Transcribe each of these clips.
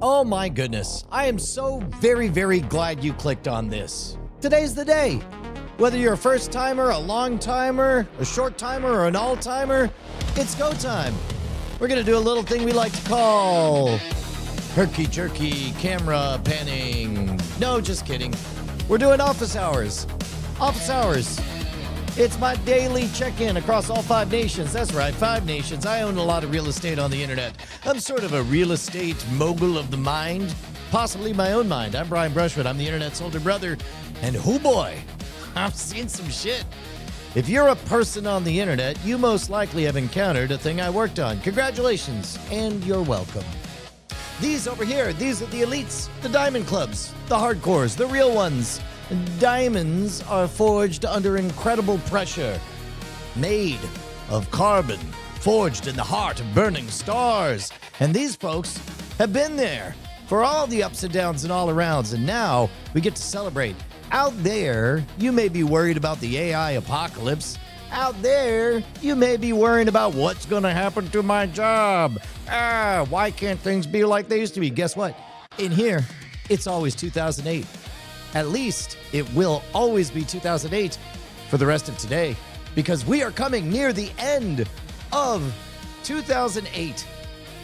Oh my goodness, I am so very glad you clicked on this. Today's the day. Whether you're a first timer, a long timer, a short timer, or an all timer, it's go time. We're gonna do a little thing we like to call herky jerky camera panning. No, just kidding. We're doing office hours. Office hours. It's my daily check-in across all 5 nations. That's right, 5 nations. I own a lot of real estate on the internet. I'm sort of a real estate mogul of the mind, possibly my own mind. I'm Brian Brushwood. I'm the internet's older brother. And oh boy, I've seen some shit. If you're a person on the internet, you most likely have encountered a thing I worked on. Congratulations, and you're welcome. These over here, these are the elites, the diamond clubs, the hardcores, the real ones. Diamonds are forged under incredible pressure, made of carbon, forged in the heart of burning stars. And these folks have been there for all the ups and downs and all arounds, and now we get to celebrate. Out there, you may be worried about the AI apocalypse. Out there, you may be worrying about what's going to happen to my job. Why can't things be like they used to be? Guess what? In here, it's always 2008. At least it will always be 2008 for the rest of today, because we are coming near the end of 2008.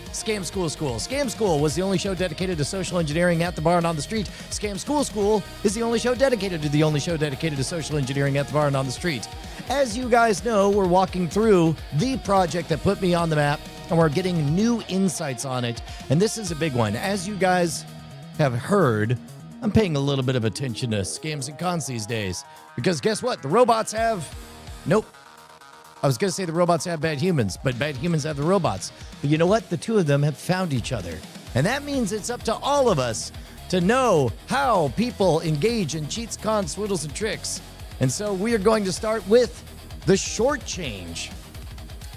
Scam School. Scam School was the only show dedicated to social engineering at the bar and on the street. Scam School is the only show dedicated to social engineering at the bar and on the street. As you guys know, we're walking through the project that put me on the map, and we're getting new insights on it. And this is a big one. As you guys have heard, I'm paying a little bit of attention to scams and cons these days, because guess what? The robots have... Nope. I was going to say the robots have bad humans, but bad humans have the robots. But you know what? The two of them have found each other. And that means it's up to all of us to know how people engage in cheats, cons, swindles, and tricks. And so we are going to start with the short change.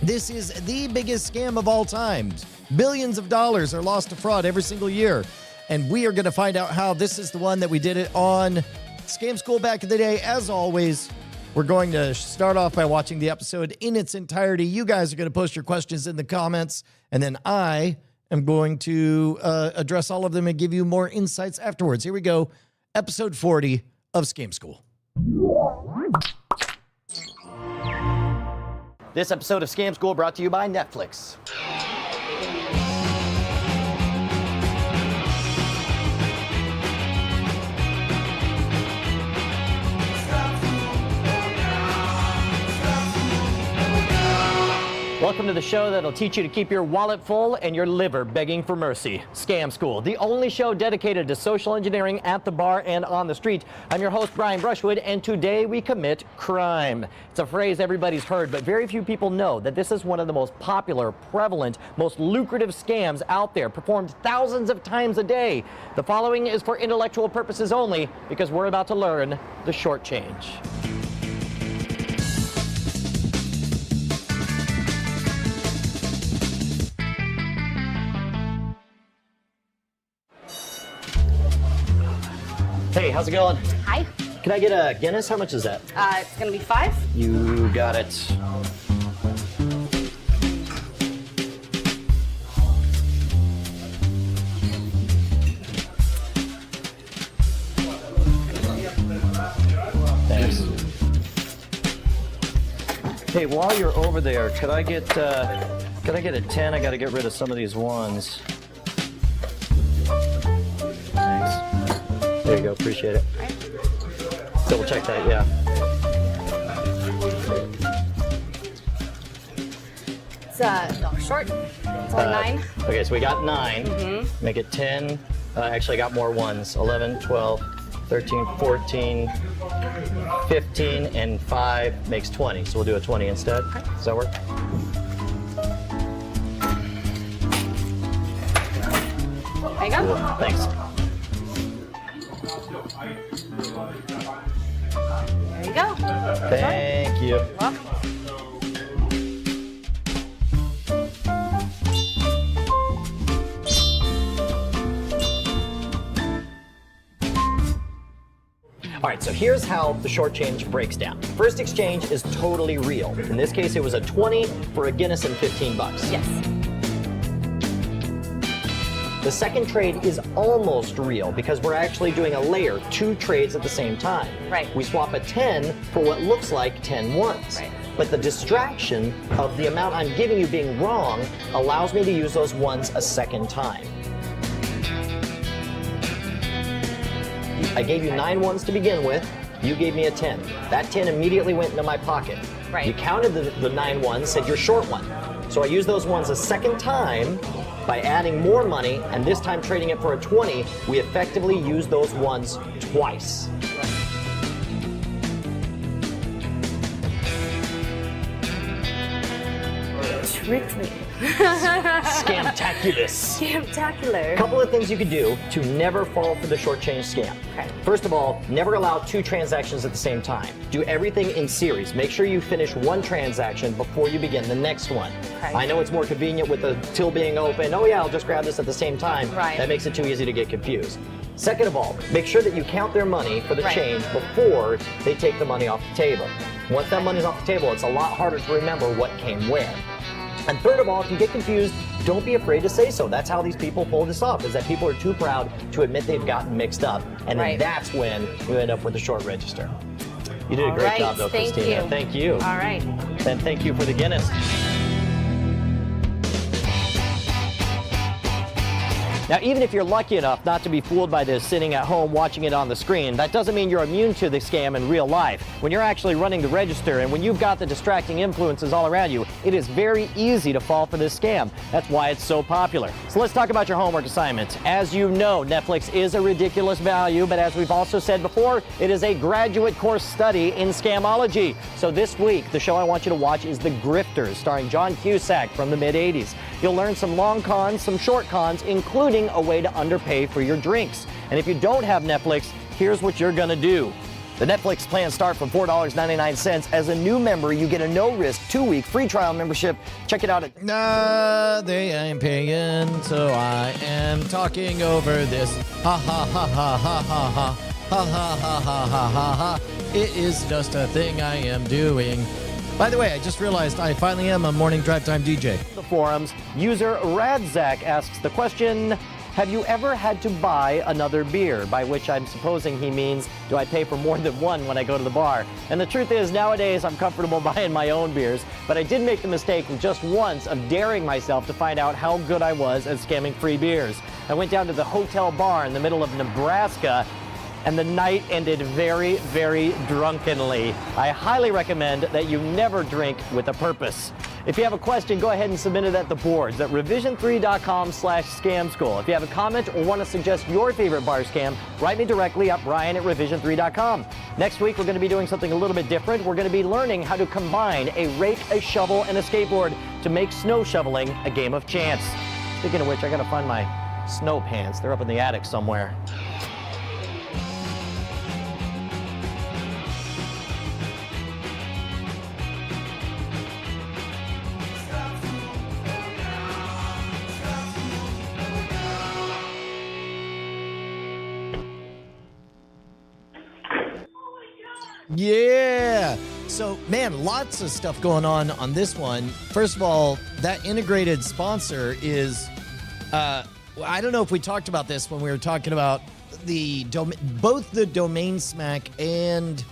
This is the biggest scam of all time. Billions of dollars are lost to fraud every single year. And we are going to find out how this is the one that we did it on Scam School back in the day. As always, we're going to start off by watching the episode in its entirety. You guys are going to post your questions in the comments, and then I am going to address all of them and give you more insights afterwards. Here we go. Episode 40 of Scam School. This episode of Scam School brought to you by Netflix. Welcome to the show that'll teach you to keep your wallet full and your liver begging for mercy. Scam School, the only show dedicated to social engineering at the bar and on the street. I'm your host, Brian Brushwood, and today we commit crime. It's a phrase everybody's heard, but very few people know that this is one of the most popular, prevalent, most lucrative scams out there, performed thousands of times a day. The following is for intellectual purposes only, because we're about to learn the short change. Hey, how's it going? Hi. Can I get a Guinness? How much is that? It's gonna be 5. You got it. Thanks. Hey, while you're over there, could I get a 10? I gotta get rid of some of these ones. There you go, appreciate it. Double check that, yeah. It's short. It's only 9. Okay, so we got 9. Make it 10. Actually, I got more ones. 11, 12, 13, 14, 15, and 5 makes 20. So we'll do a 20 instead. Okay. Does that work? There you go. Cool. Thanks. There you go. Thank you. You're welcome. All right, so here's how the short change breaks down. First exchange is totally real. In this case, it was a 20 for a Guinness and $15. Yes. The second trade is almost real because we're actually doing a layer, 2 trades at the same time. Right. We swap a 10 for what looks like 10 ones. Right. But the distraction of the amount I'm giving you being wrong allows me to use those ones a second time. I gave you 9 ones to begin with. You gave me a 10. That 10 immediately went into my pocket. Right. You counted the 9 ones, said you're short one. So I used those ones a second time by adding more money, and this time trading it for a 20, we effectively used those ones twice. Tricked me. Scamtaculous. Scamtacular. A couple of things you could do to never fall for the short change scam. Okay. First of all, never allow 2 transactions at the same time. Do everything in series. Make sure you finish one transaction before you begin the next one. Okay. I know it's more convenient with the till being open. Oh yeah, I'll just grab this at the same time. Right. That makes it too easy to get confused. Second of all, make sure that you count their money for the Right. change before they take the money off the table. Once that money's off the table, it's a lot harder to remember what came where. And third of all, if you get confused, don't be afraid to say so. That's how these people pull this off, is that people are too proud to admit they've gotten mixed up. And then Right. that's when you end up with the short register. You did a All great right, job, though, thank Christina. you. Thank you. All right. And thank you for the Guinness. Now, even if you're lucky enough not to be fooled by this sitting at home watching it on the screen, that doesn't mean you're immune to the scam in real life. When you're actually running the register and when you've got the distracting influences all around you, it is very easy to fall for this scam. That's why it's so popular. So let's talk about your homework assignment. As you know, Netflix is a ridiculous value, but as we've also said before, it is a graduate course study in scamology. So this week, the show I want you to watch is The Grifters, starring John Cusack from the mid-'80s. You'll learn some long cons, some short cons, including a way to underpay for your drinks. And if you don't have Netflix, here's what you're gonna do. The Netflix plans start from $4.99. As a new member, you get a no-risk 2-week free trial membership. Check it out at... Nah, they ain't paying, so I am talking over this. Ha ha ha ha ha ha ha. Ha ha ha ha ha ha ha. It is just a thing I am doing. By the way, I just realized I finally am a morning drive time DJ. The forums, user Radzak asks the question, have you ever had to buy another beer? By which I'm supposing he means, do I pay for more than one when I go to the bar? And the truth is, nowadays I'm comfortable buying my own beers, but I did make the mistake just once of daring myself to find out how good I was at scamming free beers. I went down to the hotel bar in the middle of Nebraska, and the night ended very, very drunkenly. I highly recommend that you never drink with a purpose. If you have a question, go ahead and submit it at the boards at revision3.com/scam school. If you have a comment or want to suggest your favorite bar scam, write me directly at brian@revision3.com. Next week, we're going to be doing something a little bit different. We're going to be learning how to combine a rake, a shovel, and a skateboard to make snow shoveling a game of chance. Speaking of which, I got to find my snow pants. They're up in the attic somewhere. Yeah. So, man, lots of stuff going on this one. First of all, that integrated sponsor is, I don't know if we talked about this when we were talking about both the Domain Smack and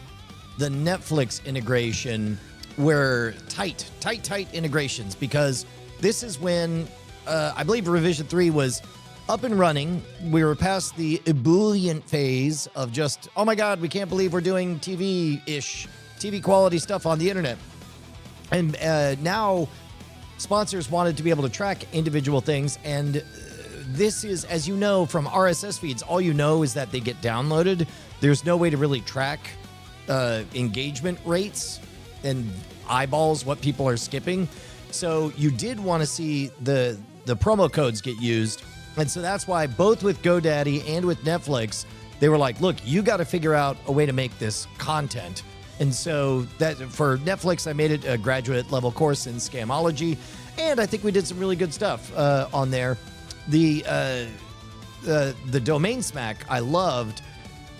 the Netflix integration were tight integrations, because this is when I believe Revision 3 was up and running. We were past the ebullient phase of just, oh my God, we can't believe we're doing TV quality stuff on the internet. And now sponsors wanted to be able to track individual things. And this is, as you know, from RSS feeds, all you know is that they get downloaded. There's no way to really track engagement rates and eyeballs, what people are skipping. So you did want to see the promo codes get used. And so that's why both with GoDaddy and with Netflix, they were like, look, you got to figure out a way to make this content. And so that for Netflix, I made it a graduate level course in scamology. And I think we did some really good stuff on there. The Domain Smack, I loved.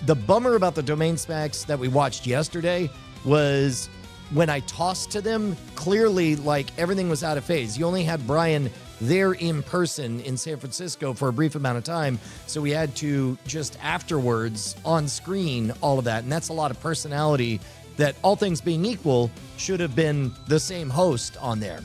The bummer about the Domain Smacks that we watched yesterday was when I tossed to them, clearly like everything was out of phase. You only had Brian there in person in San Francisco for a brief amount of time. So we had to just afterwards on screen all of that. And that's a lot of personality that, all things being equal, should have been the same host on there.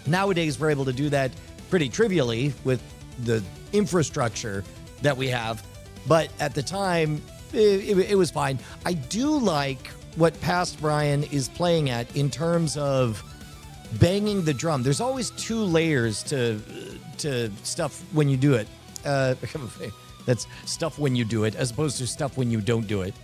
Nowadays, we're able to do that pretty trivially with the infrastructure that we have. But at the time, it was fine. I do like what Past Brian is playing at in terms of banging the drum. There's always two layers to stuff when you do it. That's stuff when you do it, as opposed to stuff when you don't do it.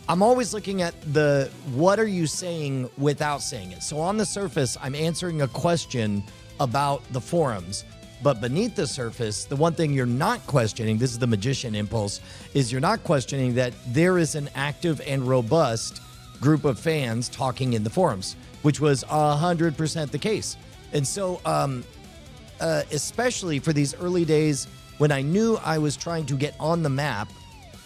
I'm always looking at the what are you saying without saying it. So on the surface, I'm answering a question about the forums. But beneath the surface, the one thing you're not questioning, this is the magician impulse, is you're not questioning that there is an active and robust group of fans talking in the forums, which was 100% the case. And so, especially for these early days when I knew I was trying to get on the map,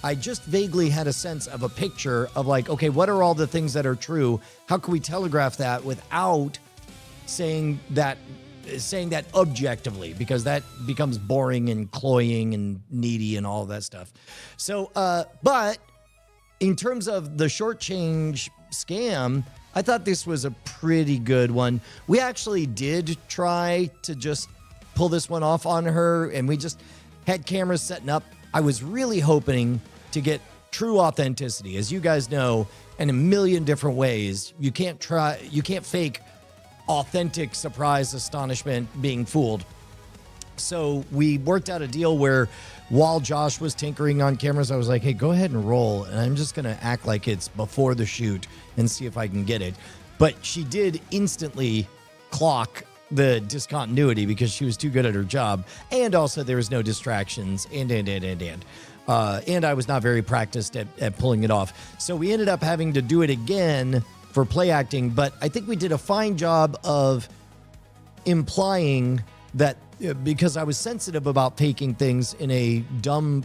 I just vaguely had a sense of a picture of like, okay, what are all the things that are true? How can we telegraph that without saying that objectively, because that becomes boring and cloying and needy and all of that stuff. So, but in terms of the short change scam, I thought this was a pretty good one. We actually did try to just pull this one off on her, and we just had cameras setting up. I was really hoping to get true authenticity. As you guys know, in a million different ways, you can't fake authentic surprise, astonishment, being fooled. So we worked out a deal where while Josh was tinkering on cameras, I was like, hey, go ahead and roll. And I'm just going to act like it's before the shoot and see if I can get it. But she did instantly clock the discontinuity because she was too good at her job. And also there was no distractions and I was not very practiced at pulling it off. So we ended up having to do it again for play acting, but I think we did a fine job of implying that because I was sensitive about faking things in a dumb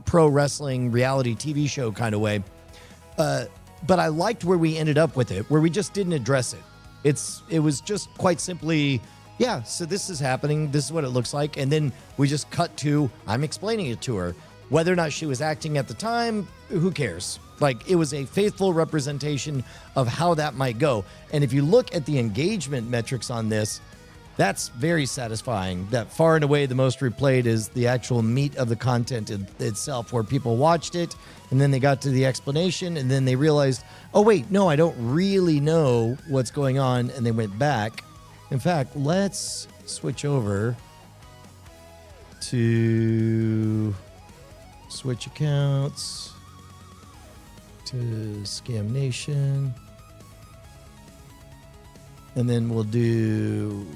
pro wrestling reality TV show kind of way. But I liked where we ended up with it, where we just didn't address it. It was just quite simply, yeah, so this is happening. This is what it looks like. And then we just cut to, I'm explaining it to her. Whether or not she was acting at the time, who cares? Like, it was a faithful representation of how that might go. And if you look at the engagement metrics on this, that's very satisfying. That far and away the most replayed is the actual meat of the content itself, where people watched it and then they got to the explanation and then they realized, oh, wait, no, I don't really know what's going on. And they went back. In fact, let's switch over to switch accounts to Scam Nation. And then we'll do,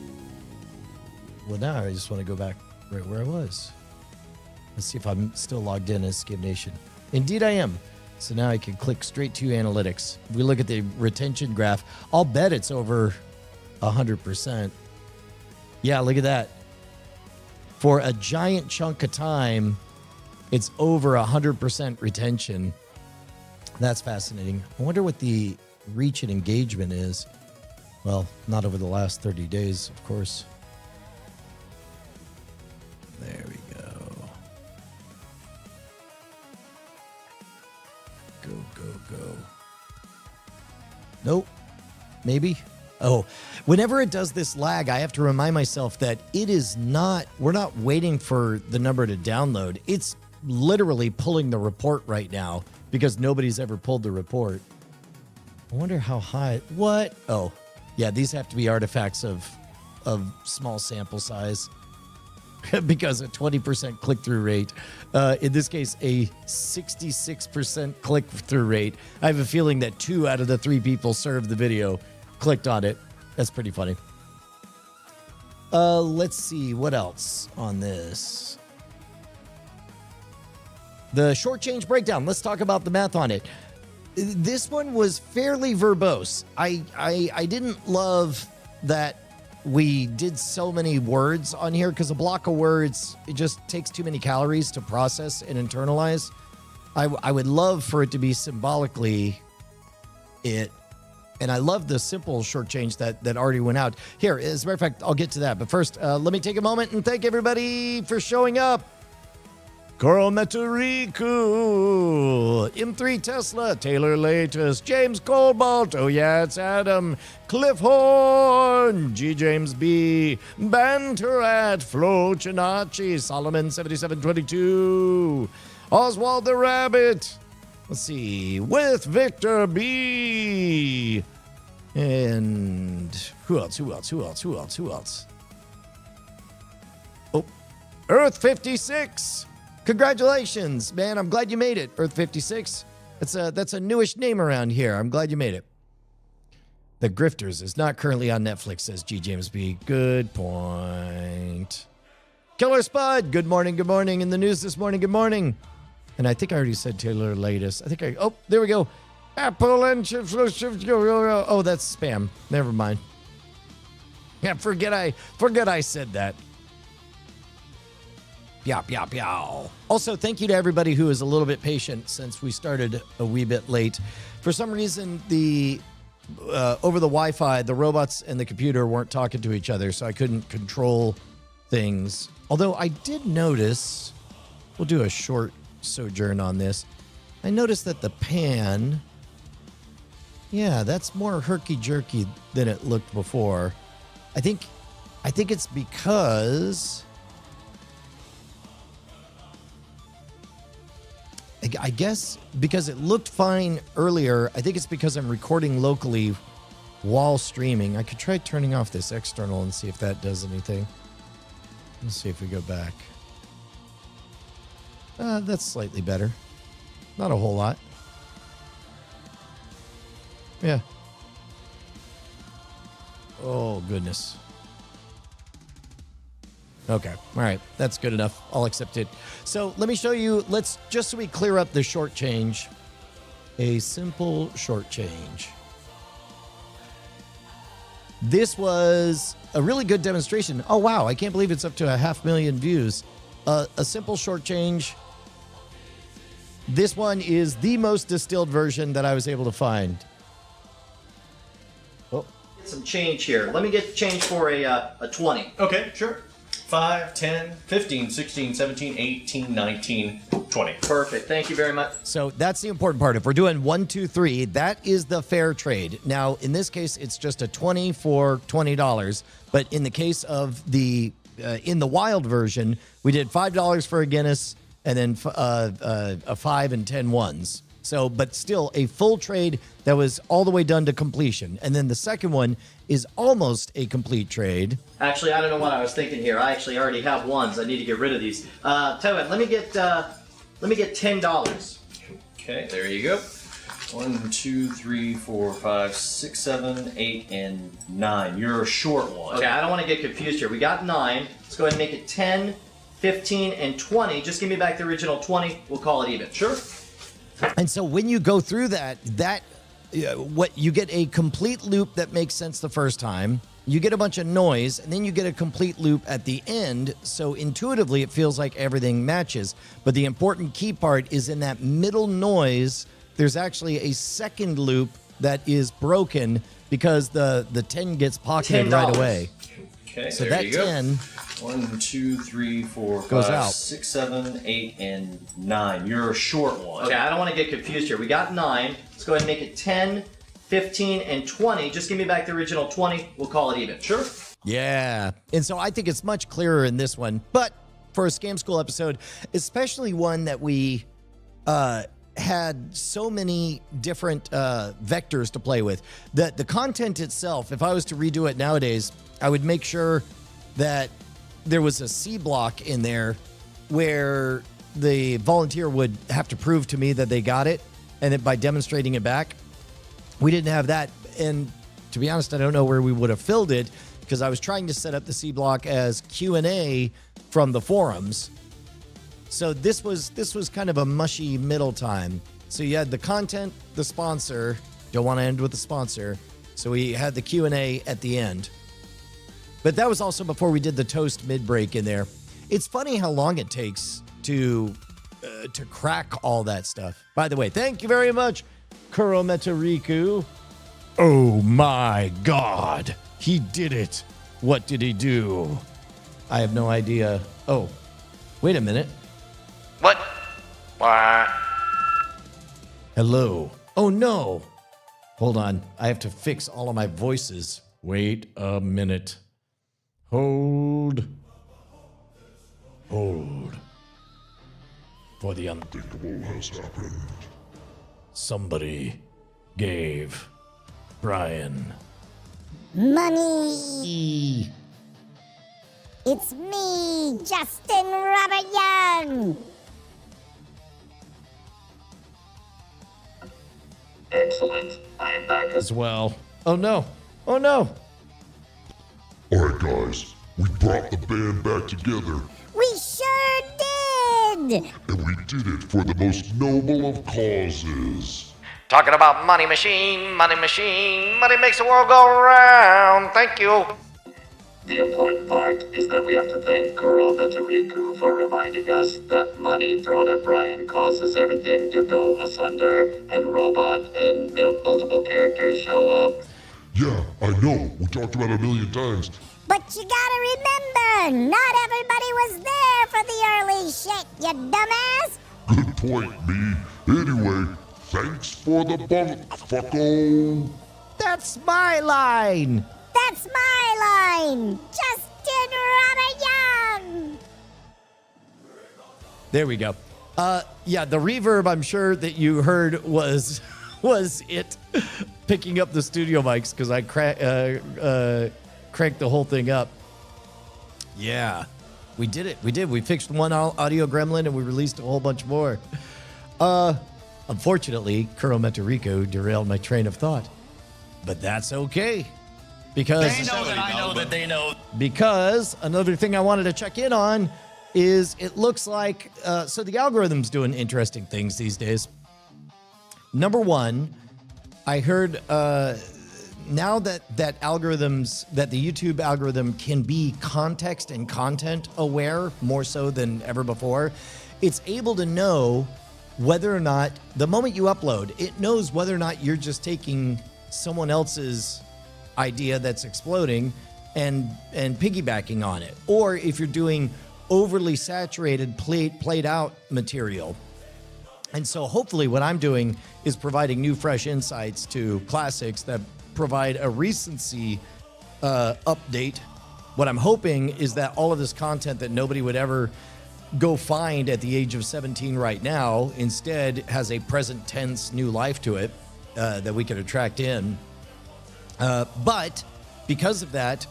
well, now I just want to go back right where I was. Let's see if I'm still logged in as Scam Nation. Indeed I am. So now I can click straight to analytics. If we look at the retention graph, I'll bet it's over 100%. Yeah, look at that. For a giant chunk of time, it's over 100% retention. That's fascinating. I wonder what the reach and engagement is. Well, not over the last 30 days, of course. There we go. Go. Nope. Maybe. Oh, whenever it does this lag, I have to remind myself that it is not, we're not waiting for the number to download. It's literally pulling the report right now because nobody's ever pulled the report. I wonder how high, what? Oh, yeah, these have to be artifacts of small sample size because a 20% click-through rate. In this case, a 66% click-through rate. I have a feeling that 2 out of the 3 people served the video clicked on it. That's pretty funny. Let's see what else on this. The short change breakdown. Let's talk about the math on it. This one was fairly verbose. I didn't love that we did so many words on here because a block of words, it just takes too many calories to process and internalize. I would love for it to be symbolically it, And I love the simple short change that already went out. Here, as a matter of fact, I'll get to that. But first, let me take a moment and thank everybody for showing up. Coral Metoriku, M3 Tesla, Taylor Latest, James Cobalt, oh yeah, it's Adam, Cliff Horn, G. James B, Banterat, Flo Chinachi, Solomon 7722, Oswald the Rabbit, let's see, with Victor B, and who else? Oh, Earth 56. Congratulations, man. I'm glad you made it, Earth 56. That's a newish name around here. I'm glad you made it. The Grifters is not currently on Netflix, says G. James B. Good point. Killer Spud, good morning. In the news this morning, good morning. And I think I already said Taylor Latest. Oh, there we go. Apple and oh, that's spam. Never mind. Yeah, forget I said that. Yow. Also, thank you to everybody who is a little bit patient since we started a wee bit late. For some reason, the over the Wi-Fi, the robots and the computer weren't talking to each other, so I couldn't control things. Although I did notice, we'll do a short sojourn on this. I noticed that the pan, yeah, that's more herky-jerky than it looked before. I think it's because... I guess because it looked fine earlier, I think it's because I'm recording locally while streaming. I could try turning off this external and see if that does anything. Let's see if we go back. That's slightly better. Not a whole lot. Yeah. Oh, goodness. Okay. All right. That's good enough. I'll accept it. So let me show you, just so we clear up the short change, a simple short change. This was a really good demonstration. Oh, wow. I can't believe it's up to 500,000 views. A simple short change. This one is the most distilled version that I was able to find. Oh. Get some change here. Let me get change for a 20. Okay, sure. 5, 10, 15, 16, 17, 18, 19, 20. Perfect. Thank you very much. So that's the important part. If we're doing 1, 2, 3, that is the fair trade. Now, in this case, it's just a 20 for $20. But in the case of in the wild version, we did $5 for a Guinness and then a 5 and 10 ones. So, but still a full trade that was all the way done to completion. And then the second one is almost a complete trade. Actually, I don't know what I was thinking here. I actually already have ones. I need to get rid of these. Tell you what, let me get $10. Okay, there you go. 1, 2, 3, 4, 5, 6, 7, 8, and 9. You're a short one. Okay, I don't want to get confused here. We got 9. Let's go ahead and make it 10, 15, and 20. Just give me back the original 20. We'll call it even. Sure. And so when you go through what you get a complete loop that makes sense the first time, you get a bunch of noise, and then you get a complete loop at the end. So intuitively, it feels like everything matches. But the important key part is in that middle noise, there's actually a second loop that is broken because the 10 gets pocketed right away. Okay, so there that you go. 10 1, 2, 3, 4, goes 5, out. 6, 7, 8, and 9. You're a short one. Okay, I don't want to get confused here. We got 9. Let's go ahead and make it 10, 15, and 20. Just give me back the original 20. We'll call it even. Sure. Yeah. And so I think it's much clearer in this one. But for a Scam School episode, especially one that we had so many different vectors to play with, the content itself, if I was to redo it nowadays, I would make sure that there was a C block in there where the volunteer would have to prove to me that they got it, and by demonstrating it back. We didn't have that, and to be honest, I don't know where we would have filled it because I was trying to set up the C block as Q&A from the forums. So this was kind of a mushy middle time. So you had the content, the sponsor. Don't want to end with the sponsor. So we had the Q&A at the end. But that was also before we did the toast mid-break in there. It's funny how long it takes to crack all that stuff. By the way, thank you very much, Kuro Metariku. Oh my God. He did it. What did he do? I have no idea. Oh, wait a minute. What? What? Hello. Oh no. Hold on. I have to fix all of my voices. Wait a minute. Hold. Hold. For the unthinkable has happened. Somebody gave Brian Money! It's me, Justin Robert Young! Excellent. I am back as well. Oh no. Oh no. Alright guys, we brought the band back together. We sure did! And we did it for the most noble of causes. Talking about money machine, money makes the world go round. Thank you. The important part is that we have to thank Kuroda Tariku for reminding us that money thrown at Brian causes everything to go asunder, and Robot and multiple characters show up. Yeah, I know. We talked about it a million times. But you gotta remember, not everybody was there for the early shit, you dumbass! Good point, me. Anyway, thanks for the bunk, fucko. That's my line. That's my line! Justin Robert Young! There we go. Yeah, the reverb I'm sure that you heard was it picking up the studio mics because I cranked the whole thing up. Yeah, we did it. We did. We fixed one audio gremlin and we released a whole bunch more. Unfortunately, Kuro Metariko derailed my train of thought, but that's okay. Because They know that I know that they know. Because another thing I wanted to check in on is it looks like, so the algorithm's doing interesting things these days. Number one, I heard now that the YouTube algorithm can be context and content aware more so than ever before, it's able to know whether or not, the moment you upload, it knows whether or not you're just taking someone else's idea that's exploding and piggybacking on it, or if you're doing overly saturated played out material. And so hopefully what I'm doing is providing new fresh insights to classics that provide a recency update. What I'm hoping is that all of this content that nobody would ever go find at the age of 17 right now instead has a present tense new life to it that we can attract in. But because of that,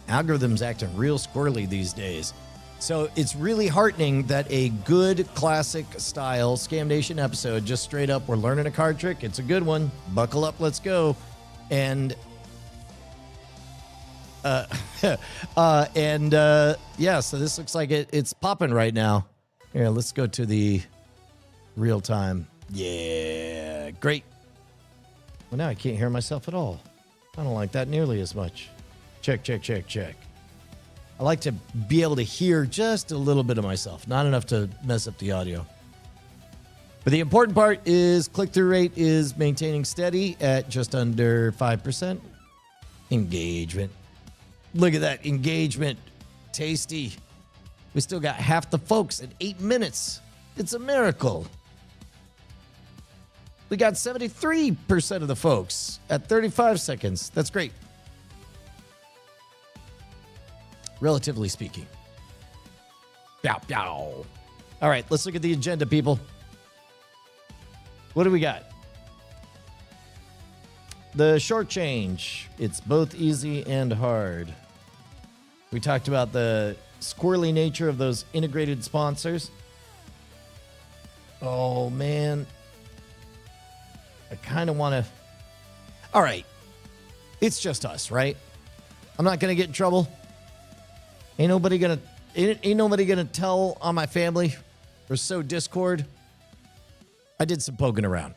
algorithms acting real squirrely these days. So it's really heartening that a good classic style Scam Nation episode, just straight up, we're learning a card trick. It's a good one. Buckle up, let's go. And yeah, so this looks like it's popping right now. Here, let's go to the real time. Yeah, great. Well, now I can't hear myself at all. I don't like that nearly as much. Check, check, check, check. I like to be able to hear just a little bit of myself, not enough to mess up the audio. But the important part is click-through rate is maintaining steady at just under 5%. Engagement. Look at that engagement. Tasty. We still got half the folks at 8 minutes. It's a miracle. We got 73% of the folks at 35 seconds. That's great. Relatively speaking. Pow, pow. All right, let's look at the agenda, people. What do we got? The short change. It's both easy and hard. We talked about the squirrely nature of those integrated sponsors. Oh, man. I kind of want to... All right. It's just us, right? I'm not going to get in trouble. Ain't nobody gonna tell on my family or sow discord. I did some poking around.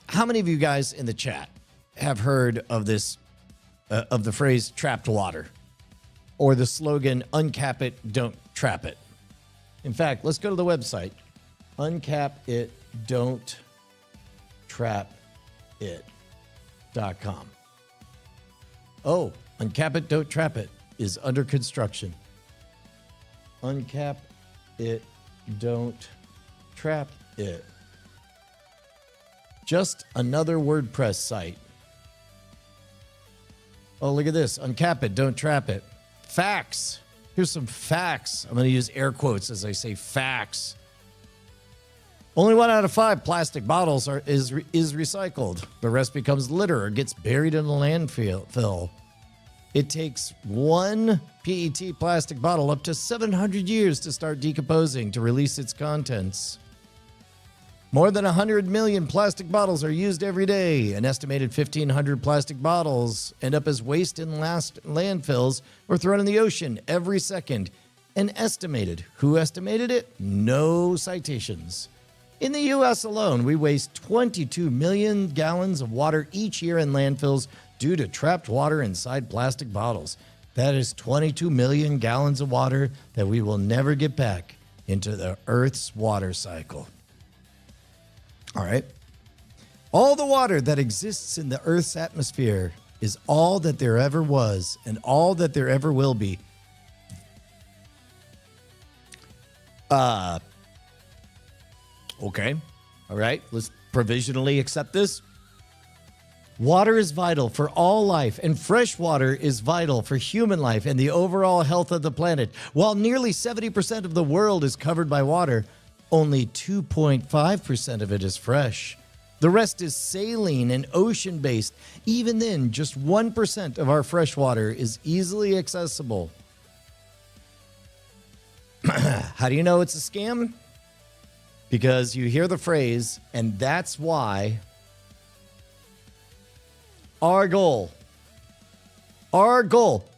How many of you guys in the chat have heard of this, of the phrase trapped water or the slogan, uncap it, don't trap it? In fact, let's go to the website. Uncap it, don't uncapitdon'ttrapit.com. Oh, Uncap It, Don't Trap It is under construction. Uncap It, Don't Trap It. Just another WordPress site. Oh, look at this. Uncap It, Don't Trap It. Facts. Here's some facts. I'm going to use air quotes as I say facts. Only 1 out of 5 plastic bottles is recycled. The rest becomes litter or gets buried in the landfill. It takes one PET plastic bottle up to 700 years to start decomposing to release its contents. More than 100 million plastic bottles are used every day. An estimated 1,500 plastic bottles end up as waste in landfills or thrown in the ocean every second. An estimated. Who estimated it? No citations. In the U.S. alone, we waste 22 million gallons of water each year in landfills due to trapped water inside plastic bottles. That is 22 million gallons of water that we will never get back into the Earth's water cycle. All right. All the water that exists in the Earth's atmosphere is all that there ever was and all that there ever will be. Okay. All right. Let's provisionally accept this. Water is vital for all life, and fresh water is vital for human life and the overall health of the planet. While nearly 70% of the world is covered by water, only 2.5% of it is fresh. The rest is saline and ocean-based. Even then, just 1% of our fresh water is easily accessible. How do you know it's a scam? Because you hear the phrase, and that's why our goal.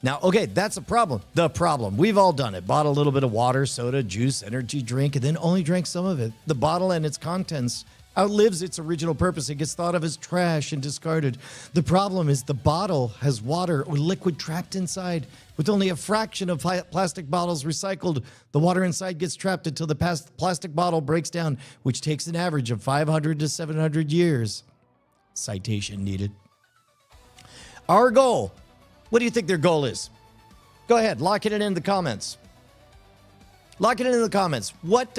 Now, okay, that's a problem. The problem. We've all done it. Bought a little bit of water, soda, juice, energy drink, and then only drank some of it. The bottle and its contents outlives its original purpose. It gets thought of as trash and discarded. The problem is the bottle has water or liquid trapped inside. With only a fraction of plastic bottles recycled, the water inside gets trapped until the plastic bottle breaks down, which takes an average of 500 to 700 years. Citation needed. Our goal. What do you think their goal is? Go ahead, lock it in the comments. Lock it in the comments. What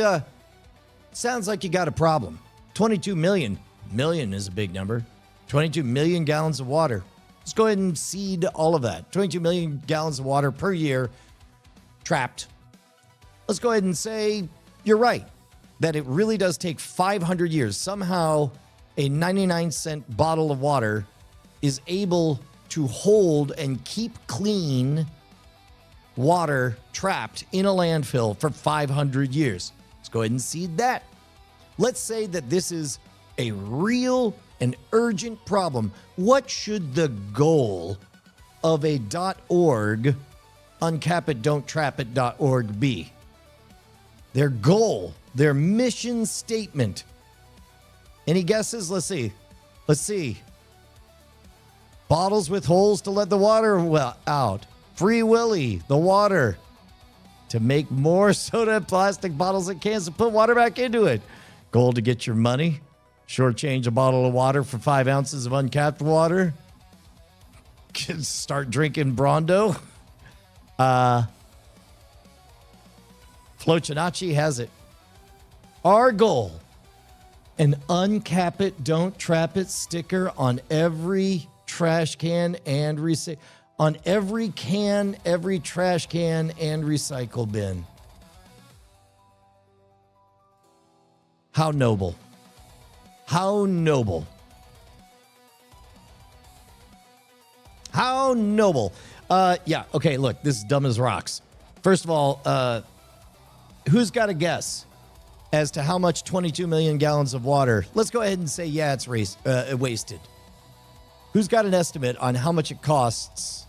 sounds like you got a problem? 22 million. Million is a big number. 22 million gallons of water. Let's go ahead and seed all of that. 22 million gallons of water per year trapped. Let's go ahead and say you're right, that it really does take 500 years. Somehow a 99-cent bottle of water is able to hold and keep clean water trapped in a landfill for 500 years. Let's go ahead and seed that. Let's say that this is a real and urgent problem. What should the goal of a .org, uncapitdon'ttrapit.org be? Their goal, their mission statement. Any guesses? Let's see. Bottles with holes to let the water out. Free Willy, the water. To make more soda and plastic bottles and cans to put water back into it. Goal to get your money. Shortchange a bottle of water for 5 ounces of uncapped water. Start drinking Brondo. Flocinaci has it. Our goal. An Uncap It, Don't Trap It sticker on every trash can and on every can, every trash can and recycle bin. How noble. How noble. How noble. Yeah, okay, look, this is dumb as rocks. First of all, who's got a guess as to how much 22 million gallons of water? Let's go ahead and say, yeah, it's wasted. Who's got an estimate on how much it costs?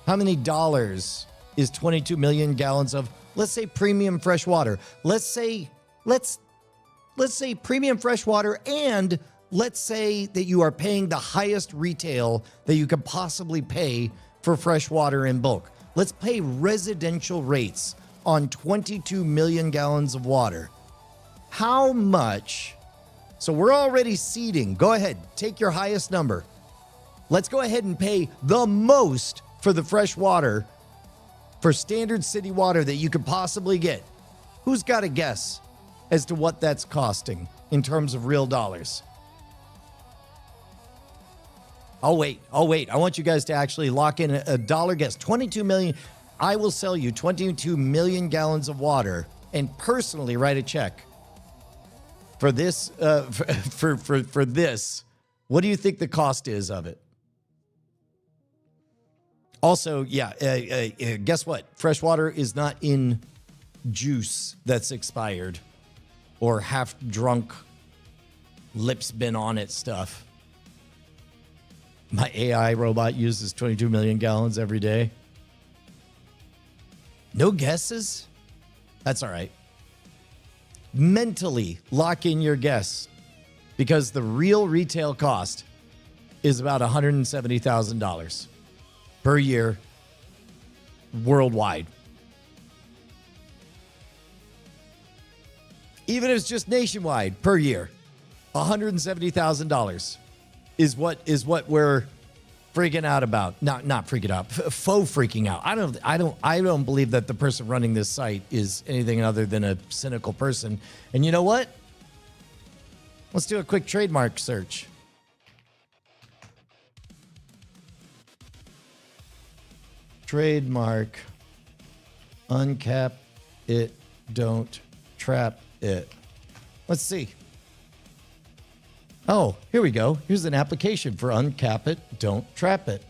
How many dollars is 22 million gallons of, let's say, premium fresh water? Let's say premium fresh water, and let's say that you are paying the highest retail that you could possibly pay for fresh water in bulk. Let's pay residential rates on 22 million gallons of water. How much So we're already seeding. Go ahead, take your highest number. Let's go ahead and pay the most for the fresh water, for standard city water that you could possibly get. Who's got a guess as to what that's costing in terms of real dollars? I'll wait. I want you guys to actually lock in a dollar guess. 22 million. I will sell you 22 million gallons of water and personally write a check for this. For this, what do you think the cost is of it? Also, guess what? Fresh water is not in juice that's expired or half drunk, lips been on it stuff. My AI robot uses 22 million gallons every day. No guesses? That's all right. Mentally lock in your guess because the real retail cost is about $170,000 per year worldwide. Even if it's just nationwide per year, $170,000 is what we're freaking out about. Not freaking out, faux freaking out. I don't believe that the person running this site is anything other than a cynical person. And you know what? Let's do a quick trademark search. Trademark. Uncap it, don't trap it. Let's see. Oh, here we go. Here's an application for uncap it, don't trap it.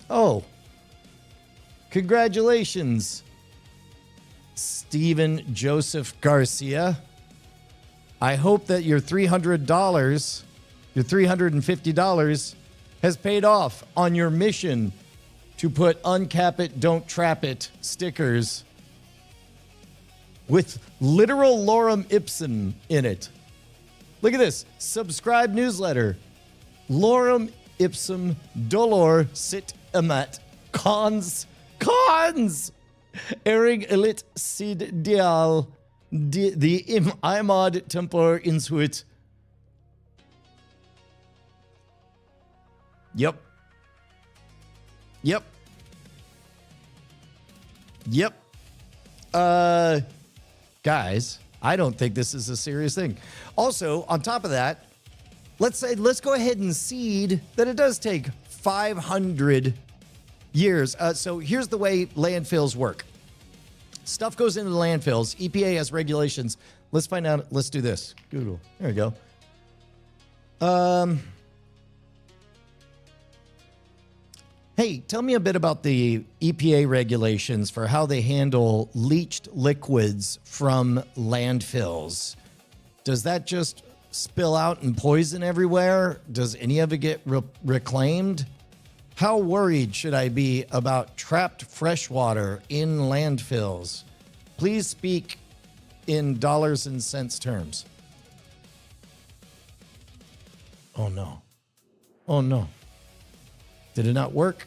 Oh, congratulations, Stephen Joseph Garcia. I hope that your $300, your $350 has paid off on your mission to put uncap it, don't trap it stickers with literal lorem ipsum in it. Look at this. Subscribe newsletter. Lorem ipsum dolor sit amat. Cons. Erring elit sid dial. The imad tempor insuit. Yep. Guys, I don't think this is a serious thing. Also, on top of that, let's go ahead and seed that it does take 500 years. So here's the way landfills work. Stuff goes into the landfills. EPA has regulations. Let's find out. Let's do this. Google. There we go. Hey, tell me a bit about the EPA regulations for how they handle leached liquids from landfills. Does that just spill out and poison everywhere? Does any of it get reclaimed? How worried should I be about trapped freshwater in landfills? Please speak in dollars and cents terms. Oh no. Oh no. Did it not work?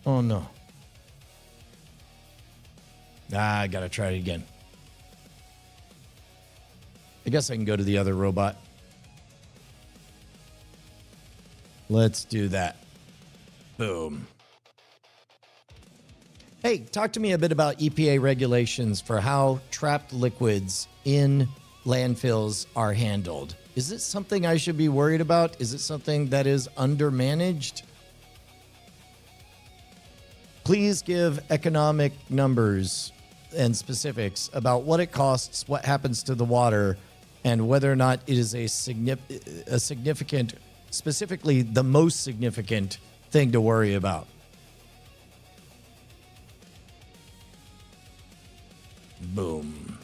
Oh no. I gotta try it again. I guess I can go to the other robot. Let's do that. Boom. Hey, talk to me a bit about EPA regulations for how trapped liquids in landfills are handled. Is it something I should be worried about? Is it something that is undermanaged? Please give economic numbers and specifics about what it costs, what happens to the water, and whether or not it is a significant, specifically the most significant thing to worry about. Boom.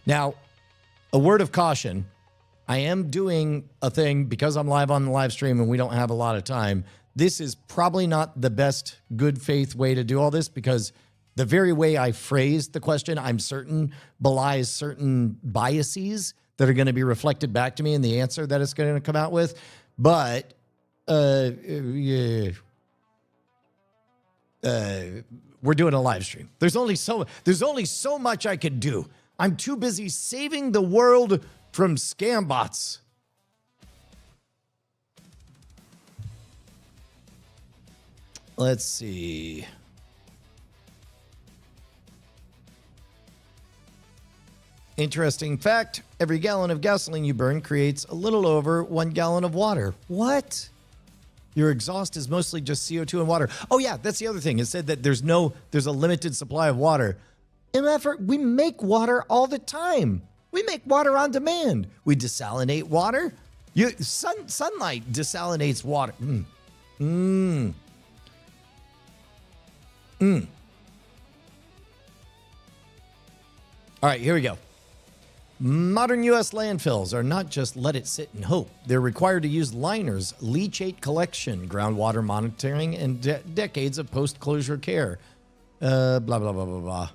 Now, a word of caution. I am doing a thing because I'm live on the live stream and we don't have a lot of time. This is probably not the best good faith way to do all this because the very way I phrased the question, I'm certain, belies certain biases that are going to be reflected back to me in the answer that it's going to come out with. But we're doing a live stream. There's only so much I can do. I'm too busy saving the world from scam bots. Let's see. Interesting fact, every gallon of gasoline you burn creates a little over 1 gallon of water. What? Your exhaust is mostly just CO2 and water. Oh yeah, that's the other thing. It said that there's a limited supply of water. We make water all the time. We make water on demand. We desalinate water. Sunlight desalinates water. All right, here we go. Modern U.S. landfills are not just let it sit and hope. They're required to use liners, leachate collection, groundwater monitoring, and decades of post-closure care. Blah, blah, blah, blah, blah.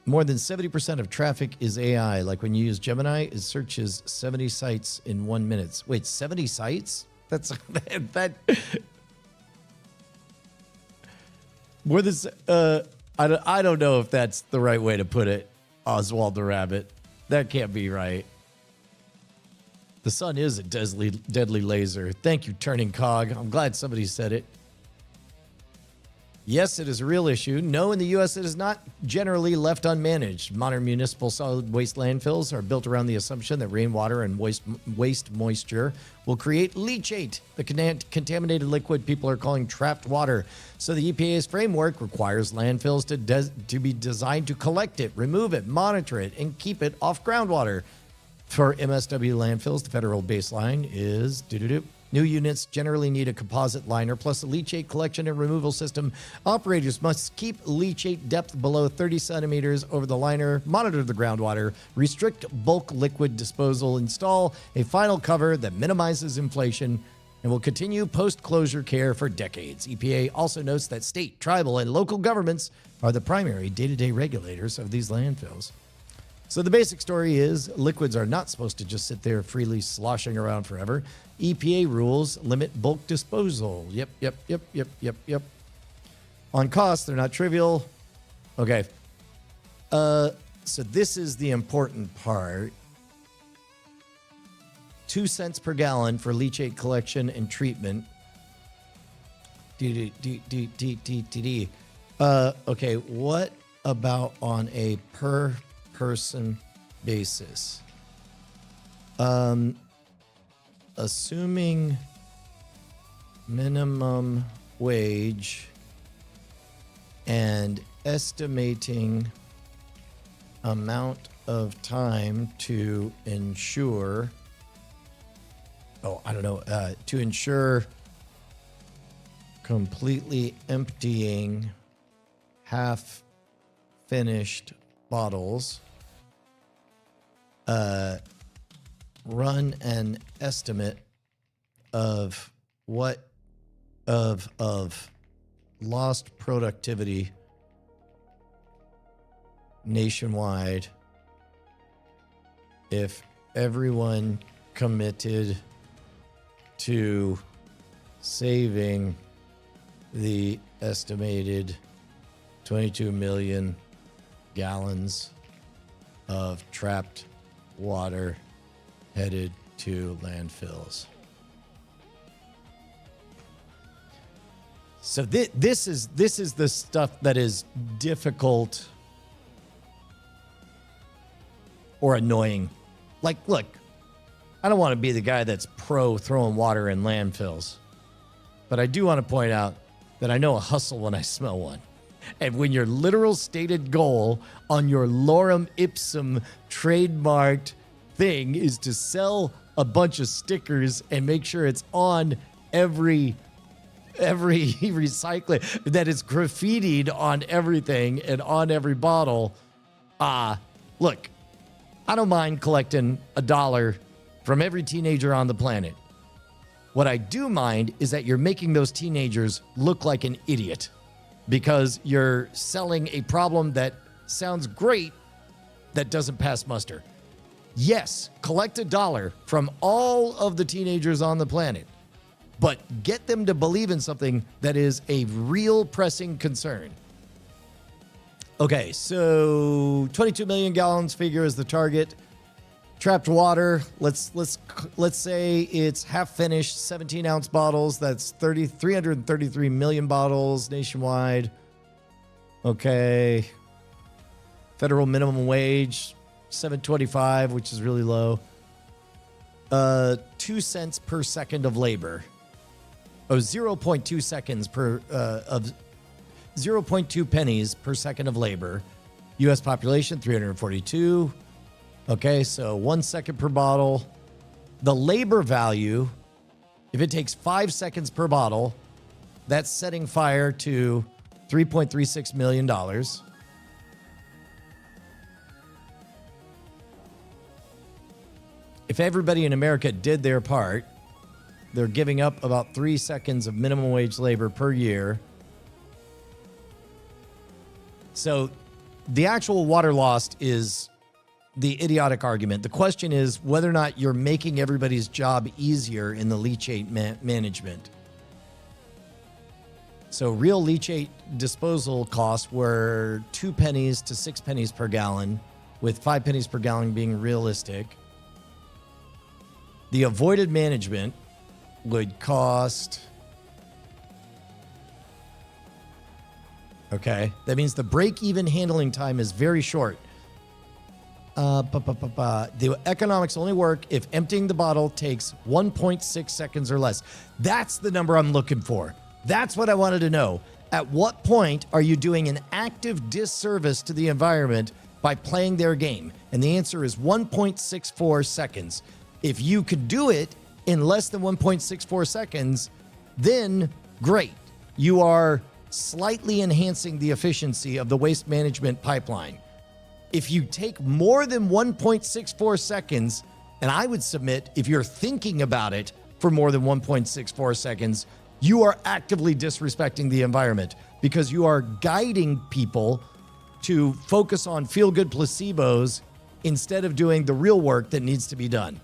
More than 70% of traffic is AI. Like when you use Gemini, it searches 70 sites in 1 minute. Wait, 70 sites? That's that. More than I don't know if that's the right way to put it, Oswald the Rabbit. That can't be right. The sun is a deadly laser. Thank you, Turning Cog. I'm glad somebody said it. Yes, it is a real issue. No, in the U.S., it is not generally left unmanaged. Modern municipal solid waste landfills are built around the assumption that rainwater and waste moisture will create leachate, the contaminated liquid people are calling trapped water. So the EPA's framework requires landfills to be designed to collect it, remove it, monitor it, and keep it off groundwater. For MSW landfills, the federal baseline is new units generally need a composite liner plus a leachate collection and removal system. Operators must keep leachate depth below 30 centimeters over the liner, monitor the groundwater, restrict bulk liquid disposal, install a final cover that minimizes inflation, and will continue post-closure care for decades. EPA also notes that state, tribal, and local governments are the primary day-to-day regulators of these landfills. So the basic story is liquids are not supposed to just sit there freely sloshing around forever. EPA rules limit bulk disposal. Yep. On cost, they're not trivial. Okay. So this is the important part. 2 cents per gallon for leachate collection and treatment. Okay, what about on a per person basis? Assuming minimum wage and estimating amount of time to ensure, to ensure completely emptying half finished bottles, run an estimate of what of lost productivity nationwide if everyone committed to saving the estimated 22 million gallons of trapped water headed to landfills. So this is the stuff that is difficult or annoying. Like, look, I don't want to be the guy that's pro throwing water in landfills, but I do want to point out that I know a hustle when I smell one. And when your literal stated goal on your lorem ipsum trademarked thing is to sell a bunch of stickers and make sure it's on every recycling, that it's graffitied on everything and on every bottle. Look, I don't mind collecting $1 from every teenager on the planet. What I do mind is that you're making those teenagers look like an idiot because you're selling a problem that sounds great that doesn't pass muster. Yes, collect $1 from all of the teenagers on the planet, but get them to believe in something that is a real pressing concern. Okay, so 22 million gallons figure is the target. Trapped water, let's say it's half finished, 17-ounce bottles. That's 333 million bottles nationwide. Okay. Federal minimum wage, $7.25, which is really low. 2 cents per second of labor. 0.2 seconds per of 0.2 pennies per second of labor. U.S. population 342. Okay, so 1 second per bottle. The labor value, if it takes 5 seconds per bottle, that's setting fire to $3.36 million. If everybody in America did their part, they're giving up about 3 seconds of minimum wage labor per year. So the actual water lost is the idiotic argument. The question is whether or not you're making everybody's job easier in the leachate management. So real leachate disposal costs were 2 pennies to 6 pennies per gallon, with 5 pennies per gallon being realistic. The avoided management would cost... Okay, that means the break-even handling time is very short. The economics only work if emptying the bottle takes 1.6 seconds or less. That's the number I'm looking for. That's what I wanted to know. At what point are you doing an active disservice to the environment by playing their game? And the answer is 1.64 seconds. If you could do it in less than 1.64 seconds, then great. You are slightly enhancing the efficiency of the waste management pipeline. If you take more than 1.64 seconds, and I would submit if you're thinking about it for more than 1.64 seconds, you are actively disrespecting the environment because you are guiding people to focus on feel-good placebos instead of doing the real work that needs to be done.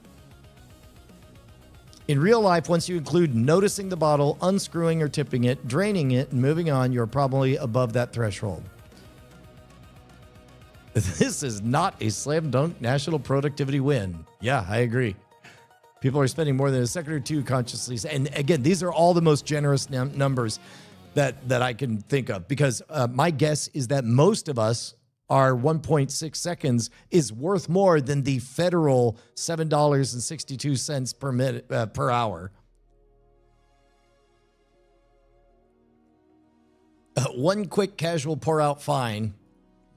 In real life, once you include noticing the bottle, unscrewing or tipping it, draining it, and moving on, you're probably above that threshold. This is not a slam dunk national productivity win. Yeah, I agree. People are spending more than a second or two consciously. And again, these are all the most generous numbers that I can think of, because my guess is that most of us, our 1.6 seconds is worth more than the federal $7.62 per minute per hour. One quick casual pour out fine.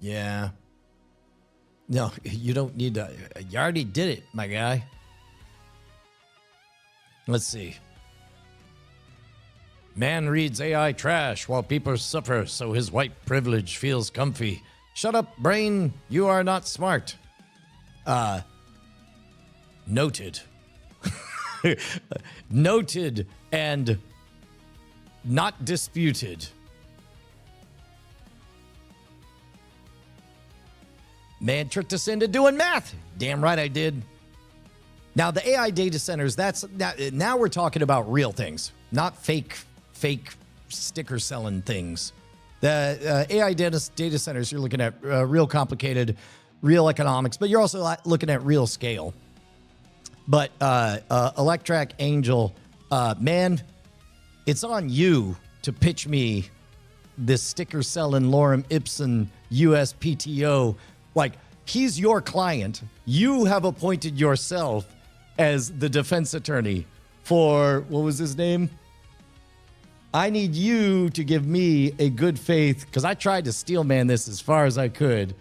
Yeah. No, you don't need to. You already did it, my guy. Let's see. Man reads AI trash while people suffer, so his white privilege feels comfy. Shut up, brain. You are not smart. Noted. Noted and not disputed. Man tricked us into doing math. Damn right I did. Now, the AI data centers, now we're talking about real things, not fake sticker selling things. The AI data centers, you're looking at real complicated, real economics, but you're also looking at real scale. But Electrac Angel, man, it's on you to pitch me this sticker selling Lorem Ipsum USPTO. Like, he's your client. You have appointed yourself as the defense attorney for, what was his name? I need you to give me a good faith, because I tried to steel man this as far as I could.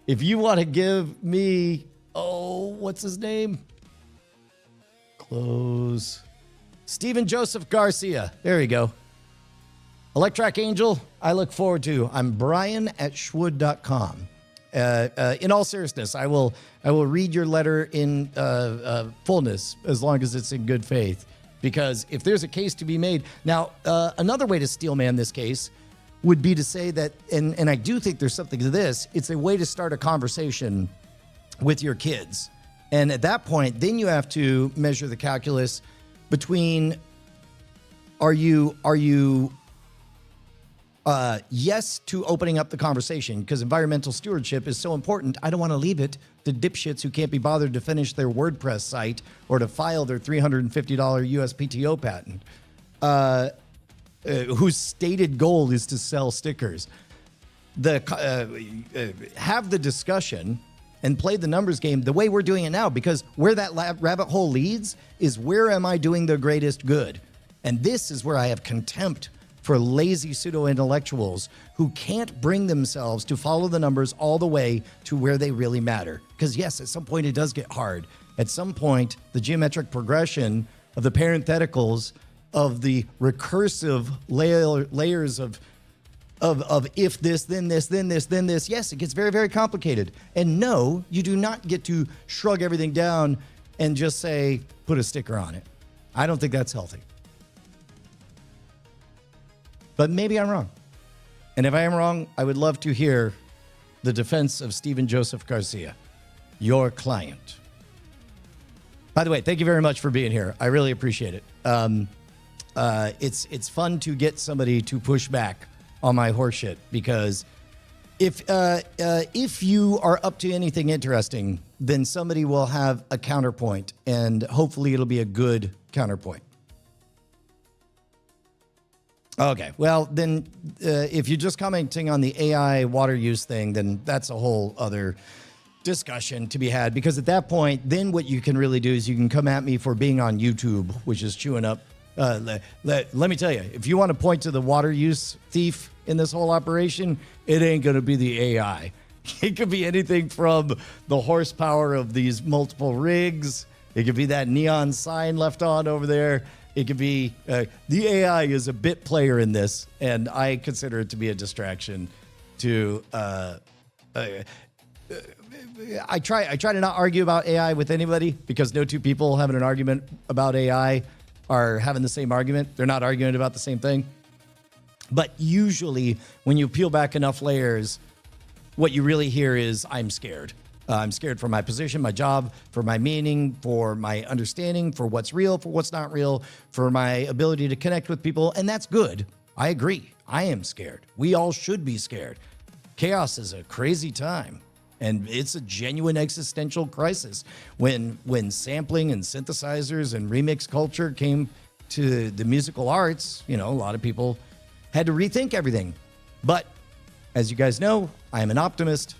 If you want to give me, what's his name? Close. Stephen Joseph Garcia. There you go. Electrac Angel, I look forward to. I'm Brian at schwood.com. In all seriousness, I will read your letter in fullness as long as it's in good faith, because if there's a case to be made. Now, another way to steel man this case would be to say that, and I do think there's something to this, it's a way to start a conversation with your kids. And at that point, then you have to measure the calculus between Are you yes to opening up the conversation? Because environmental stewardship is so important. I don't want to leave it to dipshits who can't be bothered to finish their WordPress site or to file their $350 USPTO patent, whose stated goal is to sell stickers. Have the discussion and play the numbers game the way we're doing it now, because where that rabbit hole leads is where am I doing the greatest good? And this is where I have contempt for lazy pseudo-intellectuals who can't bring themselves to follow the numbers all the way to where they really matter. Because yes, at some point it does get hard. At some point, the geometric progression of the parentheticals of the recursive layers of if this, then this, then this, then this. Yes, it gets very, very complicated. And no, you do not get to shrug everything down and just say, put a sticker on it. I don't think that's healthy. But maybe I'm wrong. And if I am wrong, I would love to hear the defense of Stephen Joseph Garcia, your client. By the way, thank you very much for being here. I really appreciate it. It's fun to get somebody to push back on my horseshit, because if you are up to anything interesting, then somebody will have a counterpoint, and hopefully it'll be a good counterpoint. Okay, well, then if you're just commenting on the AI water use thing, then that's a whole other discussion to be had, because at that point, then what you can really do is you can come at me for being on YouTube, which is chewing up. Let me tell you, if you want to point to the water use thief in this whole operation, it ain't going to be the AI. It could be anything from the horsepower of these multiple rigs. It could be that neon sign left on over there. It could be the AI is a bit player in this, and I consider it to be a distraction. I try to not argue about AI with anybody, because no two people having an argument about AI are having the same argument. They're not arguing about the same thing. But usually, when you peel back enough layers, what you really hear is, I'm scared. I'm scared for my position, my job, for my meaning, for my understanding, for what's real, for what's not real, for my ability to connect with people. And that's good. I agree. I am scared. We all should be scared. Chaos is a crazy time. And it's a genuine existential crisis. When sampling and synthesizers and remix culture came to the musical arts, a lot of people had to rethink everything. But as you guys know, I am an optimist.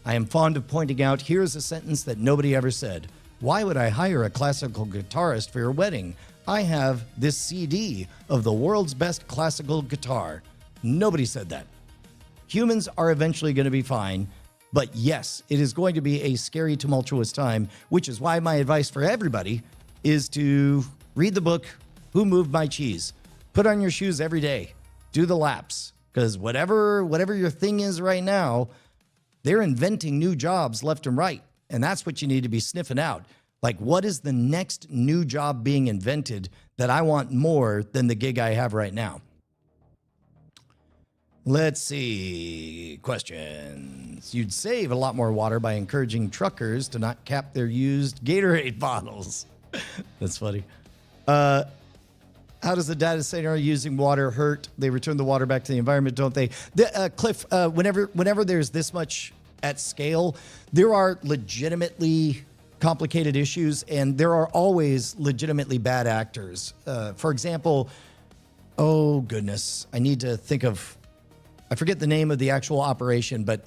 I am fond of pointing out, here's a sentence that nobody ever said. Why would I hire a classical guitarist for your wedding? I have this CD of the world's best classical guitar. Nobody said that. Humans are eventually going to be fine. But yes, it is going to be a scary, tumultuous time, which is why my advice for everybody is to read the book, Who Moved My Cheese? Put on your shoes every day. Do the laps. Because whatever your thing is right now, they're inventing new jobs left and right. And that's what you need to be sniffing out. Like, what is the next new job being invented that I want more than the gig I have right now? Let's see. Questions. You'd save a lot more water by encouraging truckers to not cap their used Gatorade bottles. That's funny. How does the data center using water hurt? They return the water back to the environment, don't they? Cliff, whenever there's this much at scale, there are legitimately complicated issues, and there are always legitimately bad actors. For example, oh goodness, I need to think of... I forget the name of the actual operation, but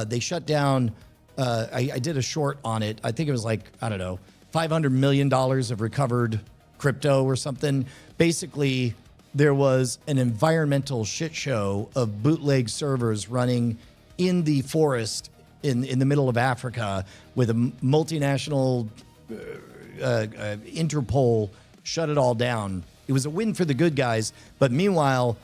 they shut down. I did a short on it. I think it was $500 million of recovered crypto or something. Basically, there was an environmental shit show of bootleg servers running in the forest in the middle of Africa with a multinational Interpol shut it all down. It was a win for the good guys, but meanwhile,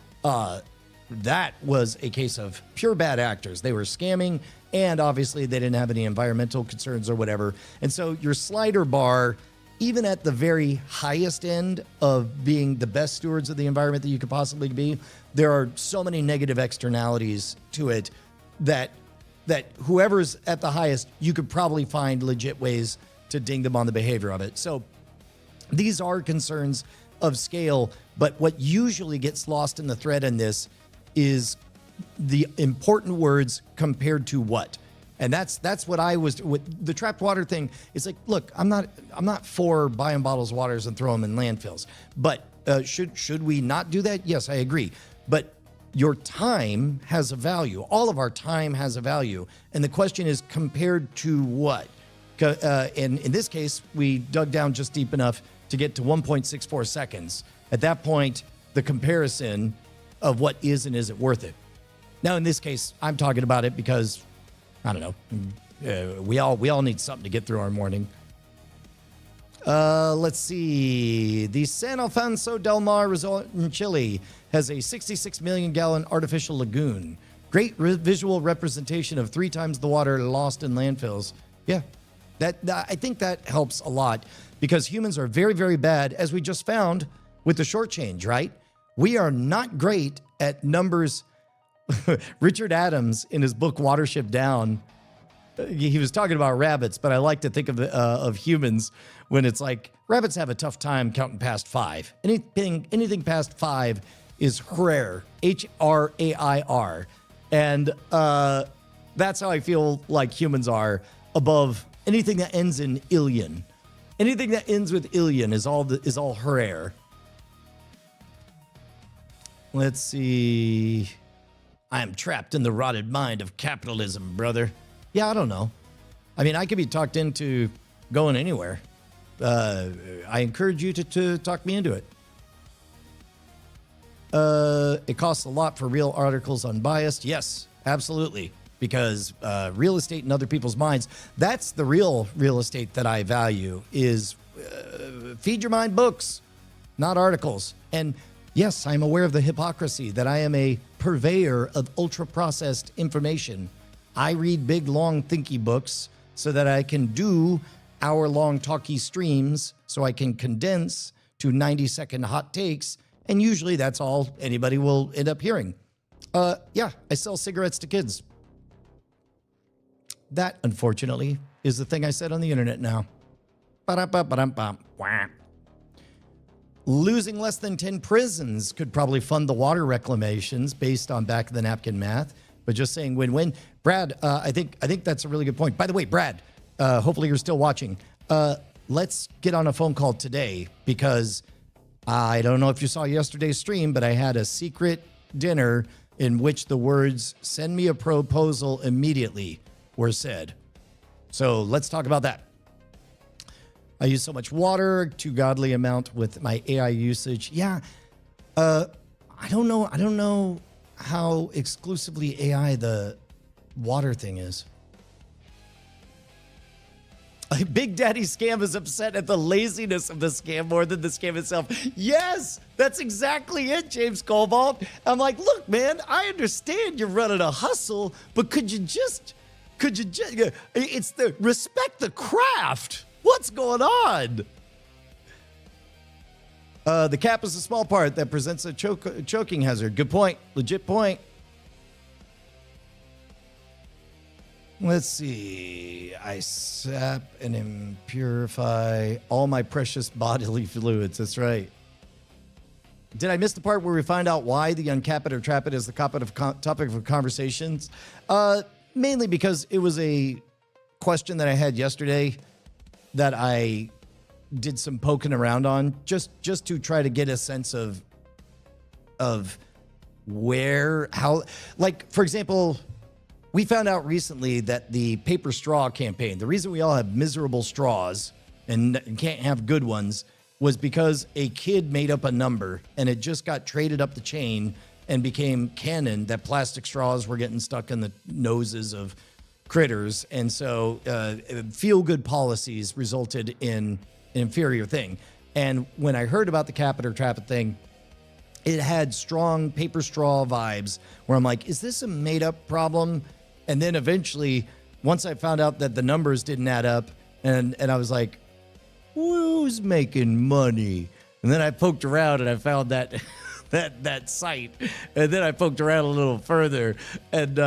that was a case of pure bad actors. They were scamming, and obviously they didn't have any environmental concerns or whatever. And so your slider bar, even at the very highest end of being the best stewards of the environment that you could possibly be, there are so many negative externalities to it that whoever's at the highest, you could probably find legit ways to ding them on the behavior of it. So these are concerns of scale. But what usually gets lost in the thread in this is the important words compared to what. And that's what I was with the trapped water thing. It's like, look, I'm not for buying bottles of waters and throw them in landfills. But should we not do that? Yes, I agree. But your time has a value. All of our time has a value. And the question is compared to what? And in this case, we dug down just deep enough to get to 1.64 seconds. At that point, the comparison of what is and isn't worth it. Now, in this case, I'm talking about it because, I don't know, we all need something to get through our morning. Let's see. The San Alfonso del Mar Resort in Chile has a 66 million gallon artificial lagoon. Great visual representation of 3 times the water lost in landfills. Yeah, that I think that helps a lot because humans are very, very bad, as we just found with the short change, right? We are not great at numbers. Richard Adams, in his book Watership Down, he was talking about rabbits, but I like to think of humans when it's like rabbits have a tough time counting past 5. Anything past 5 is rare, H-R-A-I-R. And that's how I feel like humans are above anything that ends in illion. Anything that ends with illion is all rare. Let's see. I am trapped in the rotted mind of capitalism, brother. Yeah, I don't know. I mean, I could be talked into going anywhere. I encourage you to talk me into it. It costs a lot for real articles unbiased. Yes, absolutely. Because real estate in other people's minds, that's the real estate that I value is feed your mind books, not articles. And yes, I'm aware of the hypocrisy that I am a purveyor of ultra-processed information. I read big, long, thinky books so that I can do hour-long talky streams so I can condense to 90-second hot takes, and usually that's all anybody will end up hearing. Yeah, I sell cigarettes to kids. That, unfortunately, is the thing I said on the internet now. Losing less than 10 prisons could probably fund the water reclamations based on back-of-the-napkin math, but just saying win-win. Brad, I think that's a really good point. By the way, Brad, hopefully you're still watching. Let's get on a phone call today because I don't know if you saw yesterday's stream, but I had a secret dinner in which the words, "send me a proposal immediately," were said. So let's talk about that. I use so much water, too godly amount with my AI usage. Yeah, I don't know how exclusively AI the water thing is. Big Daddy Scam is upset at the laziness of the scam more than the scam itself. Yes, that's exactly it, James Cobalt. I'm like, look, man, I understand you're running a hustle, but could you just, it's the respect the craft. What's going on? The cap is a small part that presents a choking hazard. Good point. Legit point. Let's see. I sap and impurify all my precious bodily fluids. That's right. Did I miss the part where we find out why the uncap it or trap it is the topic of conversations? Mainly because it was a question that I had yesterday that I did some poking around on just to try to get a sense of where, how, like, for example, we found out recently that the paper straw campaign, the reason we all have miserable straws and can't have good ones was because a kid made up a number and it just got traded up the chain and became canon that plastic straws were getting stuck in the noses of critters. And so feel-good policies resulted in an inferior thing. And when I heard about the cap it or trap it thing, it had strong paper straw vibes where I'm like, is this a made-up problem? And then eventually, once I found out that the numbers didn't add up, and I was like, who's making money? And then I poked around and I found that that site. And then I poked around a little further, and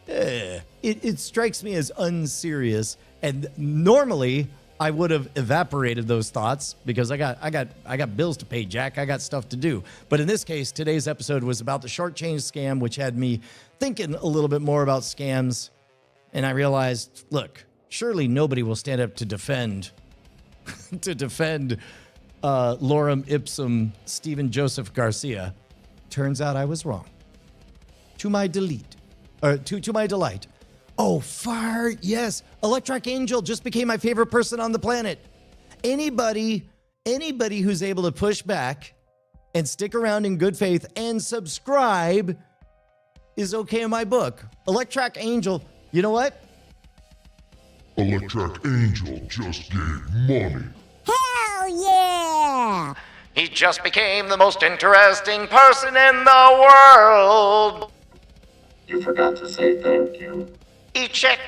it strikes me as unserious. And normally, I would have evaporated those thoughts because I got bills to pay, Jack. I got stuff to do. But in this case, today's episode was about the shortchange scam, which had me thinking a little bit more about scams. And I realized, look, surely nobody will stand up to defend Lorem Ipsum Stephen Joseph Garcia. Turns out I was wrong. To my delight. Oh, fart, yes. Electric Angel just became my favorite person on the planet. Anybody who's able to push back and stick around in good faith and subscribe is okay in my book. Electric Angel, you know what? Electric Angel just gave money. Hell yeah! He just became the most interesting person in the world. You forgot to say thank you. Eat shit.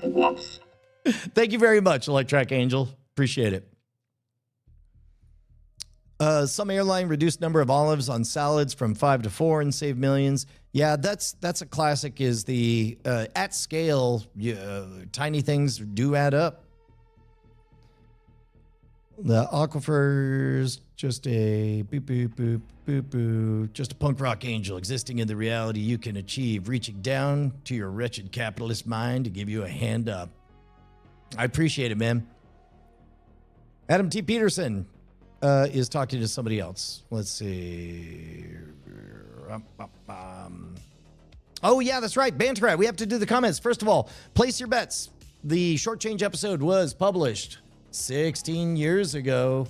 Whoops. Thank you very much, Electric Angel. Appreciate it. Some airline reduced number of olives on salads from 5 to 4 and save millions. Yeah, that's a classic. Is the at scale, tiny things do add up. The aquifers, just a boop, boop, boop, boop, boop. Just a punk rock angel existing in the reality you can achieve, reaching down to your wretched capitalist mind to give you a hand up. I appreciate it, man. Adam T. Peterson is talking to somebody else. Let's see. Oh, yeah, that's right. Banterat. We have to do the comments. First of all, place your bets. The Shortchange episode was published 16 years ago.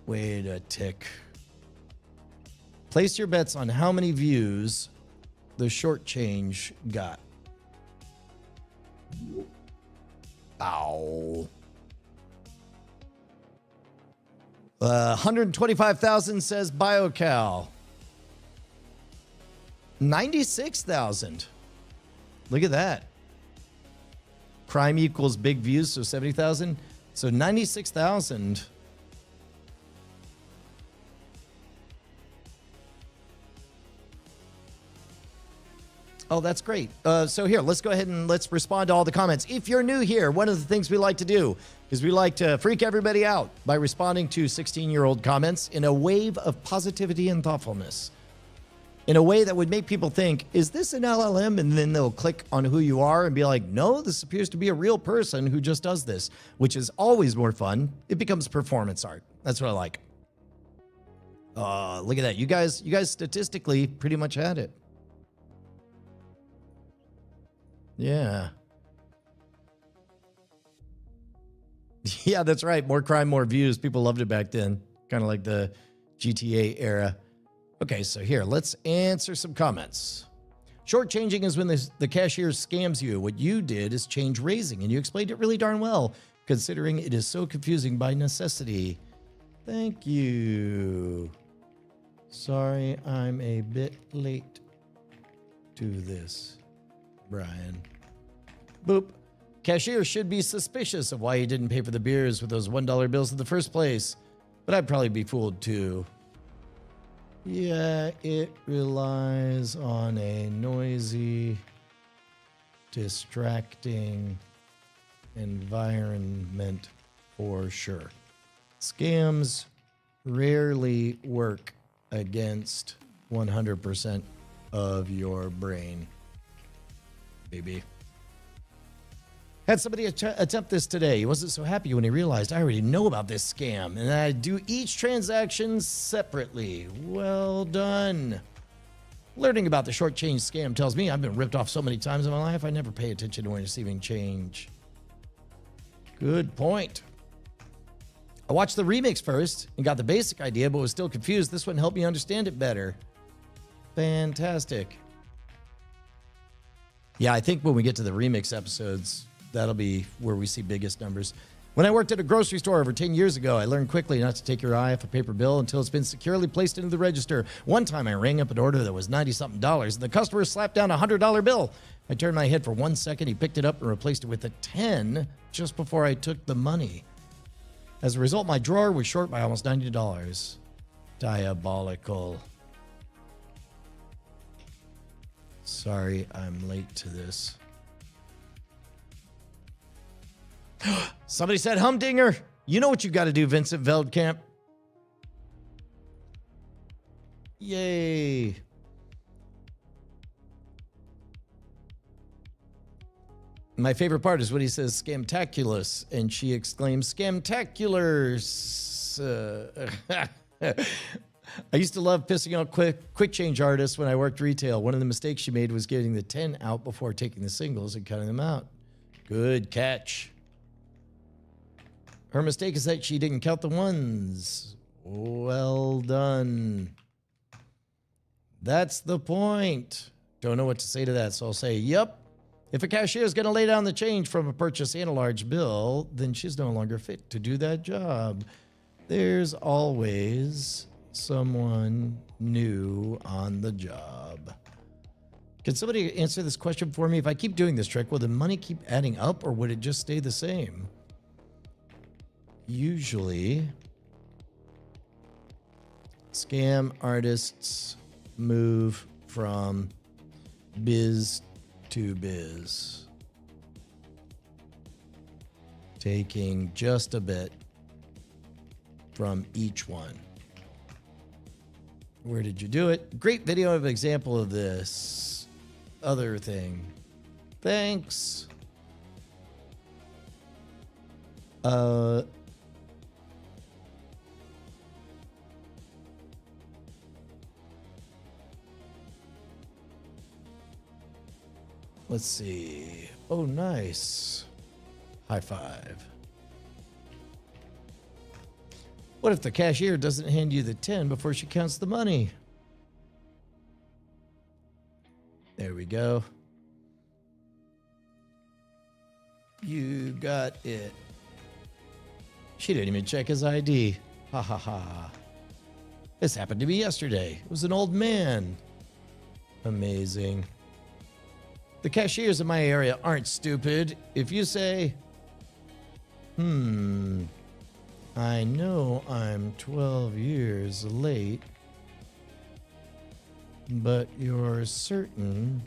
Wait a tick. Place your bets on how many views the Shortchange got. Ow. 125,000 says BioCal. 96,000. Look at that. Crime equals big views, so 70,000. So 96,000. Oh, that's great. So here, let's go ahead and let's respond to all the comments. If you're new here, one of the things we like to do is we like to freak everybody out by responding to 16-year-old comments in a wave of positivity and thoughtfulness. In a way that would make people think, is this an LLM? And then they'll click on who you are and be like, no, this appears to be a real person who just does this, which is always more fun. It becomes performance art. That's what I like. Look at that. You guys statistically pretty much had it. Yeah. Yeah, that's right. More crime, more views. People loved it back then. Kind of like the GTA era. Okay, so here, let's answer some comments. Shortchanging is when the cashier scams you. What you did is change raising, and you explained it really darn well, considering it is so confusing by necessity. Thank you. Sorry, I'm a bit late to this, Brian. Boop. Cashier should be suspicious of why you didn't pay for the beers with those $1 bills in the first place, but I'd probably be fooled too. Yeah, it relies on a noisy, distracting environment for sure. Scams rarely work against 100% of your brain, baby. Had somebody attempt this today. He wasn't so happy when he realized I already know about this scam and I do each transaction separately. Well done. Learning about the Shortchange scam tells me I've been ripped off so many times in my life I never pay attention to when receiving change. Good point. I watched the remix first and got the basic idea but was still confused. This one helped me understand it better. Fantastic. Yeah, I think when we get to the remix episodes, that'll be where we see biggest numbers. When I worked at a grocery store over 10 years ago, I learned quickly not to take your eye off a paper bill until it's been securely placed into the register. One time I rang up an order that was $90-something, and the customer slapped down a $100 bill. I turned my head for 1 second. He picked it up and replaced it with a 10 just before I took the money. As a result, my drawer was short by almost $90. Diabolical. Sorry, I'm late to this. Somebody said humdinger. You know what you got to do, Vincent Veldkamp. Yay. My favorite part is when he says scamtaculous and she exclaims scamtaculars. I used to love pissing out quick change artists when I worked retail. One of the mistakes she made was getting the 10 out before taking the singles and cutting them out. Good catch. Her mistake is that she didn't count the ones. Well done. That's the point. Don't know what to say to that, so I'll say, yep. If a cashier is going to lay down the change from a purchase and a large bill, then she's no longer fit to do that job. There's always someone new on the job. Can somebody answer this question for me? If I keep doing this trick, will the money keep adding up or would it just stay the same? Usually, scam artists move from biz to biz, taking just a bit from each one. Where did you do it? Great video of an example of this other thing. Thanks. Let's see. Oh, nice. High five. What if the cashier doesn't hand you the 10 before she counts the money? There we go. You got it. She didn't even check his ID. Ha ha ha. This happened to me yesterday. It was an old man. Amazing. The cashiers in my area aren't stupid. If you say, I know I'm 12 years late, but you're certain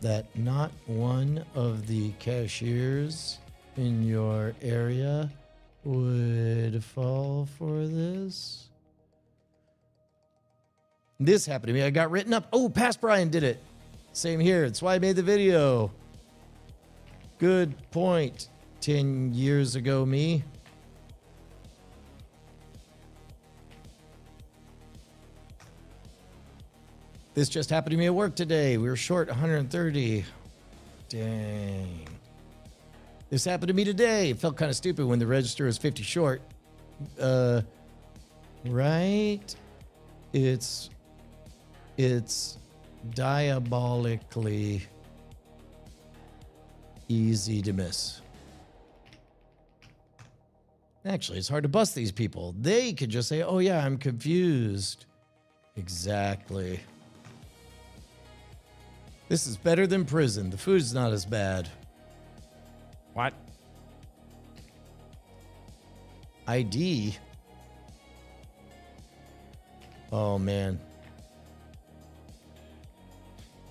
that not one of the cashiers in your area would fall for this? This happened to me. I got written up. Oh, Past Brian did it. Same here. That's why I made the video. Good point. 10 years ago, me. This just happened to me at work today. We were short 130. Dang. This happened to me today. It felt kind of stupid when the register was 50 short. Right? It's diabolically easy to miss. Actually, it's hard to bust these people. They could just say, oh yeah, I'm confused. Exactly. This is better than prison. The food's not as bad. What? ID? Oh man.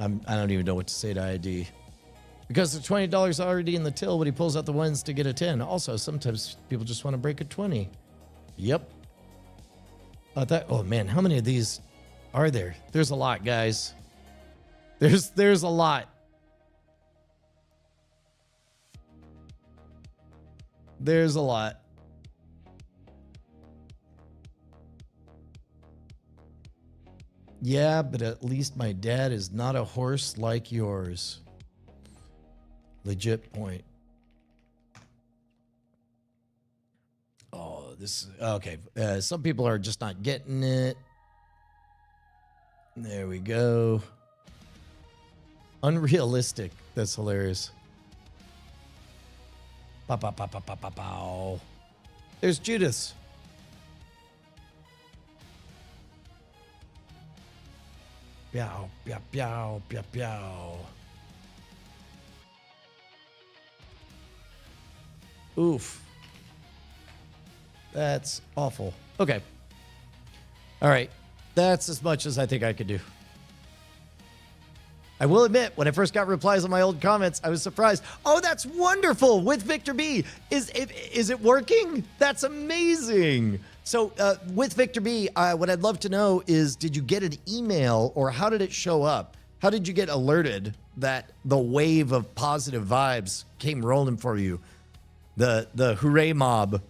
I don't even know what to say to ID. Because the $20 already in the till, but he pulls out the ones to get a 10. Also, sometimes people just want to break a 20. Yep. Oh man, how many of these are there? There's a lot, guys. There's a lot. There's a lot. Yeah, but at least my dad is not a horse like yours. Legit point. Oh, this is okay. Some people are just not getting it. There we go. Unrealistic. That's hilarious. Pow, pow, pow, pow, pow, pow, pow. There's Judas. Pew, pew, pew, pew, pew. Oof. That's awful. Okay. All right. That's as much as I think I could do. I will admit, when I first got replies on my old comments, I was surprised. Oh, that's wonderful with Victor B. Is it working? That's amazing. So with Victor B, what I'd love to know is, did you get an email or how did it show up? How did you get alerted that the wave of positive vibes came rolling for you? The hooray mob,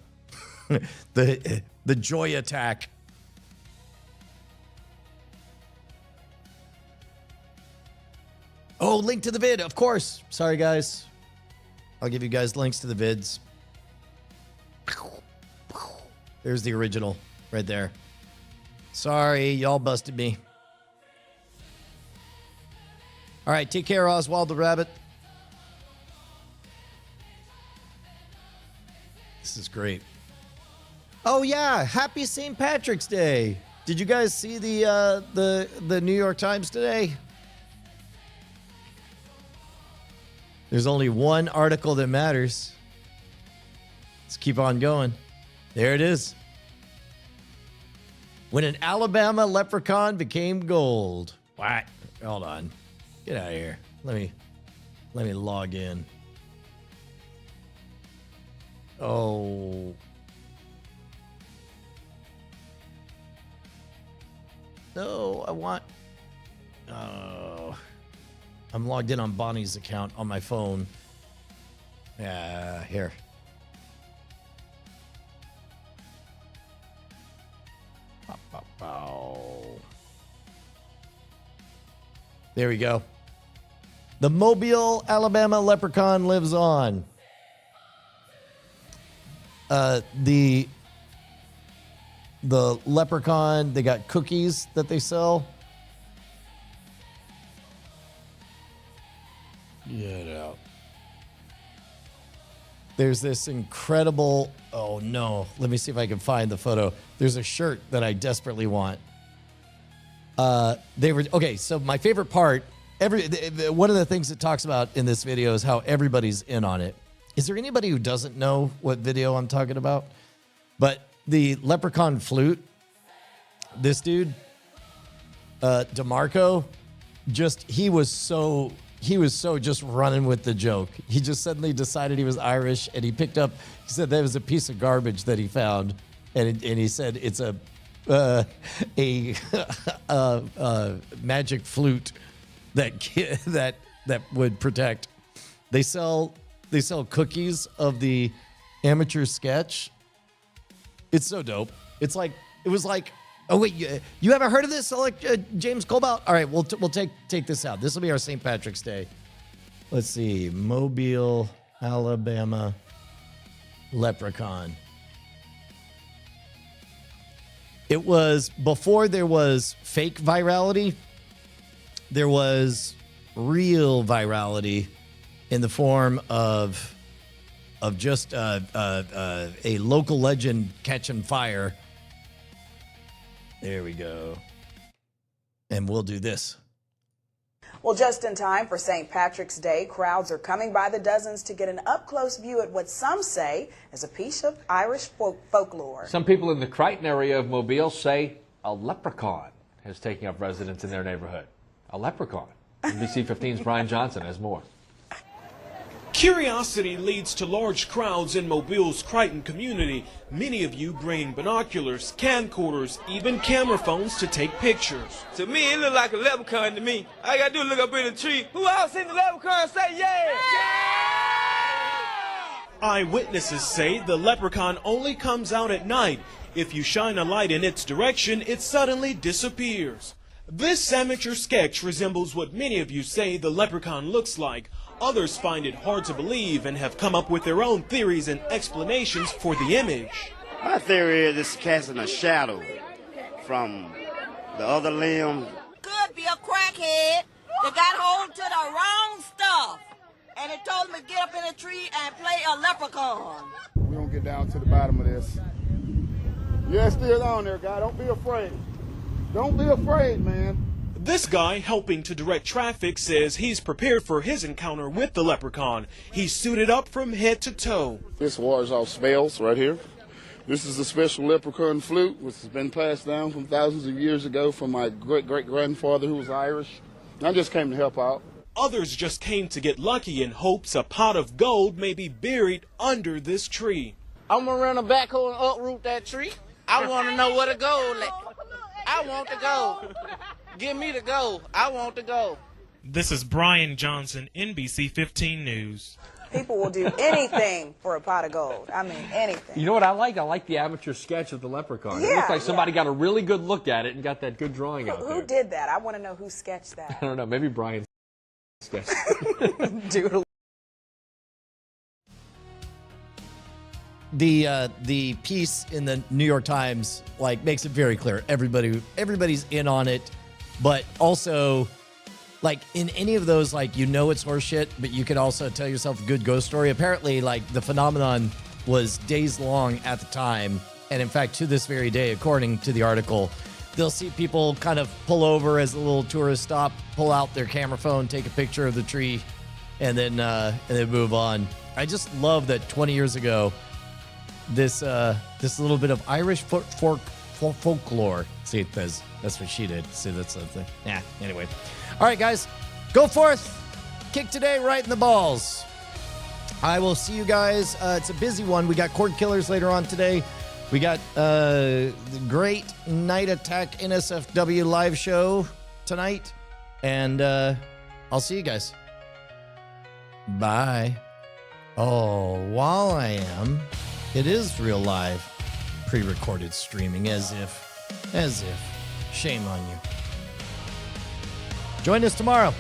the joy attack. Oh, link to the vid, of course. Sorry, guys. I'll give you guys links to the vids. There's the original right there. Sorry, y'all busted me. All right, take care, Oswald the Rabbit. This is great. Oh, yeah, happy St. Patrick's Day. Did you guys see the New York Times today? There's only one article that matters. Let's keep on going. There it is. When an Alabama leprechaun became gold. What? Hold on. Get out of here. Let me log in. Oh. No, I want... Oh. I'm logged in on Bonnie's account on my phone. Yeah, here. There we go. The Mobile, Alabama leprechaun lives on. The leprechaun, they got cookies that they sell. Get out. There's this incredible, oh no, let me see if I can find the photo. There's a shirt that I desperately want. Okay, so my favorite part, one of the things it talks about in this video is how everybody's in on it. Is there anybody who doesn't know what video I'm talking about? But the leprechaun flute, this dude, DeMarco, he was so just running with the joke. He just suddenly decided he was Irish, and he said that was a piece of garbage that he found, and he said it's a magic flute that would protect. They sell cookies of the amateur sketch. It's so dope. It was like. Oh wait, you haven't heard of this? James Cobalt. All right, we'll take this out. This will be our St. Patrick's Day. Let's see, Mobile, Alabama, leprechaun. It was before there was fake virality. There was real virality in the form of just a local legend catching fire. There we go. And we'll do this. Well, just in time for St. Patrick's Day, crowds are coming by the dozens to get an up-close view at what some say is a piece of Irish folklore. Some people in the Crichton area of Mobile say a leprechaun has taken up residence in their neighborhood. A leprechaun. NBC 15's Brian Johnson has more. Curiosity leads to large crowds in Mobile's Crichton community, many of you bringing binoculars, camcorders, even camera phones to take pictures. To me, it look like a leprechaun to me. All I gotta do is look up in the tree. Who else seen the leprechaun say yeah? Eyewitnesses say the leprechaun only comes out at night. If you shine a light in its direction, it suddenly disappears. This amateur sketch resembles what many of you say the leprechaun looks like. Others find it hard to believe and have come up with their own theories and explanations for the image. My theory is it's casting a shadow from the other limb. Could be a crackhead that got hold to the wrong stuff, and it told him to get up in a tree and play a leprechaun. We're going to get down to the bottom of this. Yeah, it's still on there, guy. Don't be afraid. Don't be afraid, man. This guy helping to direct traffic says he's prepared for his encounter with the leprechaun. He's suited up from head to toe. This wars off spells right here. This is a special leprechaun flute, which has been passed down from thousands of years ago from my great-great-grandfather who was Irish. I just came to help out. Others just came to get lucky in hopes a pot of gold may be buried under this tree. I'm gonna run a backhoe and uproot that tree. I want to know where the gold at. I want the gold. Give me the gold. I want the gold. This is Brian Johnson, NBC 15 News. People will do anything for a pot of gold. I mean, anything. You know what I like? I like the amateur sketch of the leprechaun. Yeah, it looks like somebody got a really good look at it and got that good drawing out there. Who did that? I want to know who sketched that. I don't know. Maybe Brian sketched Doodle. The piece in the New York Times like makes it very clear everybody's in on it, but also like in any of those, like, you know, it's horseshit, but you could also tell yourself a good ghost story. Apparently, like, the phenomenon was days long at the time, and in fact to this very day, according to the article, they'll see people kind of pull over as a little tourist stop, pull out their camera phone, take a picture of the tree, and then move on. I just love that 20 years ago, this little bit of Irish folklore. See, that's what she did. See, that's the thing. Yeah. Anyway, all right, guys, go forth, kick today right in the balls. I will see you guys. It's a busy one. We got Cord Killers later on today. We got the great Night Attack NSFW live show tonight, and I'll see you guys. Bye. Oh, while I am, it is real live, pre-recorded streaming, as if. Shame on you. Join us tomorrow.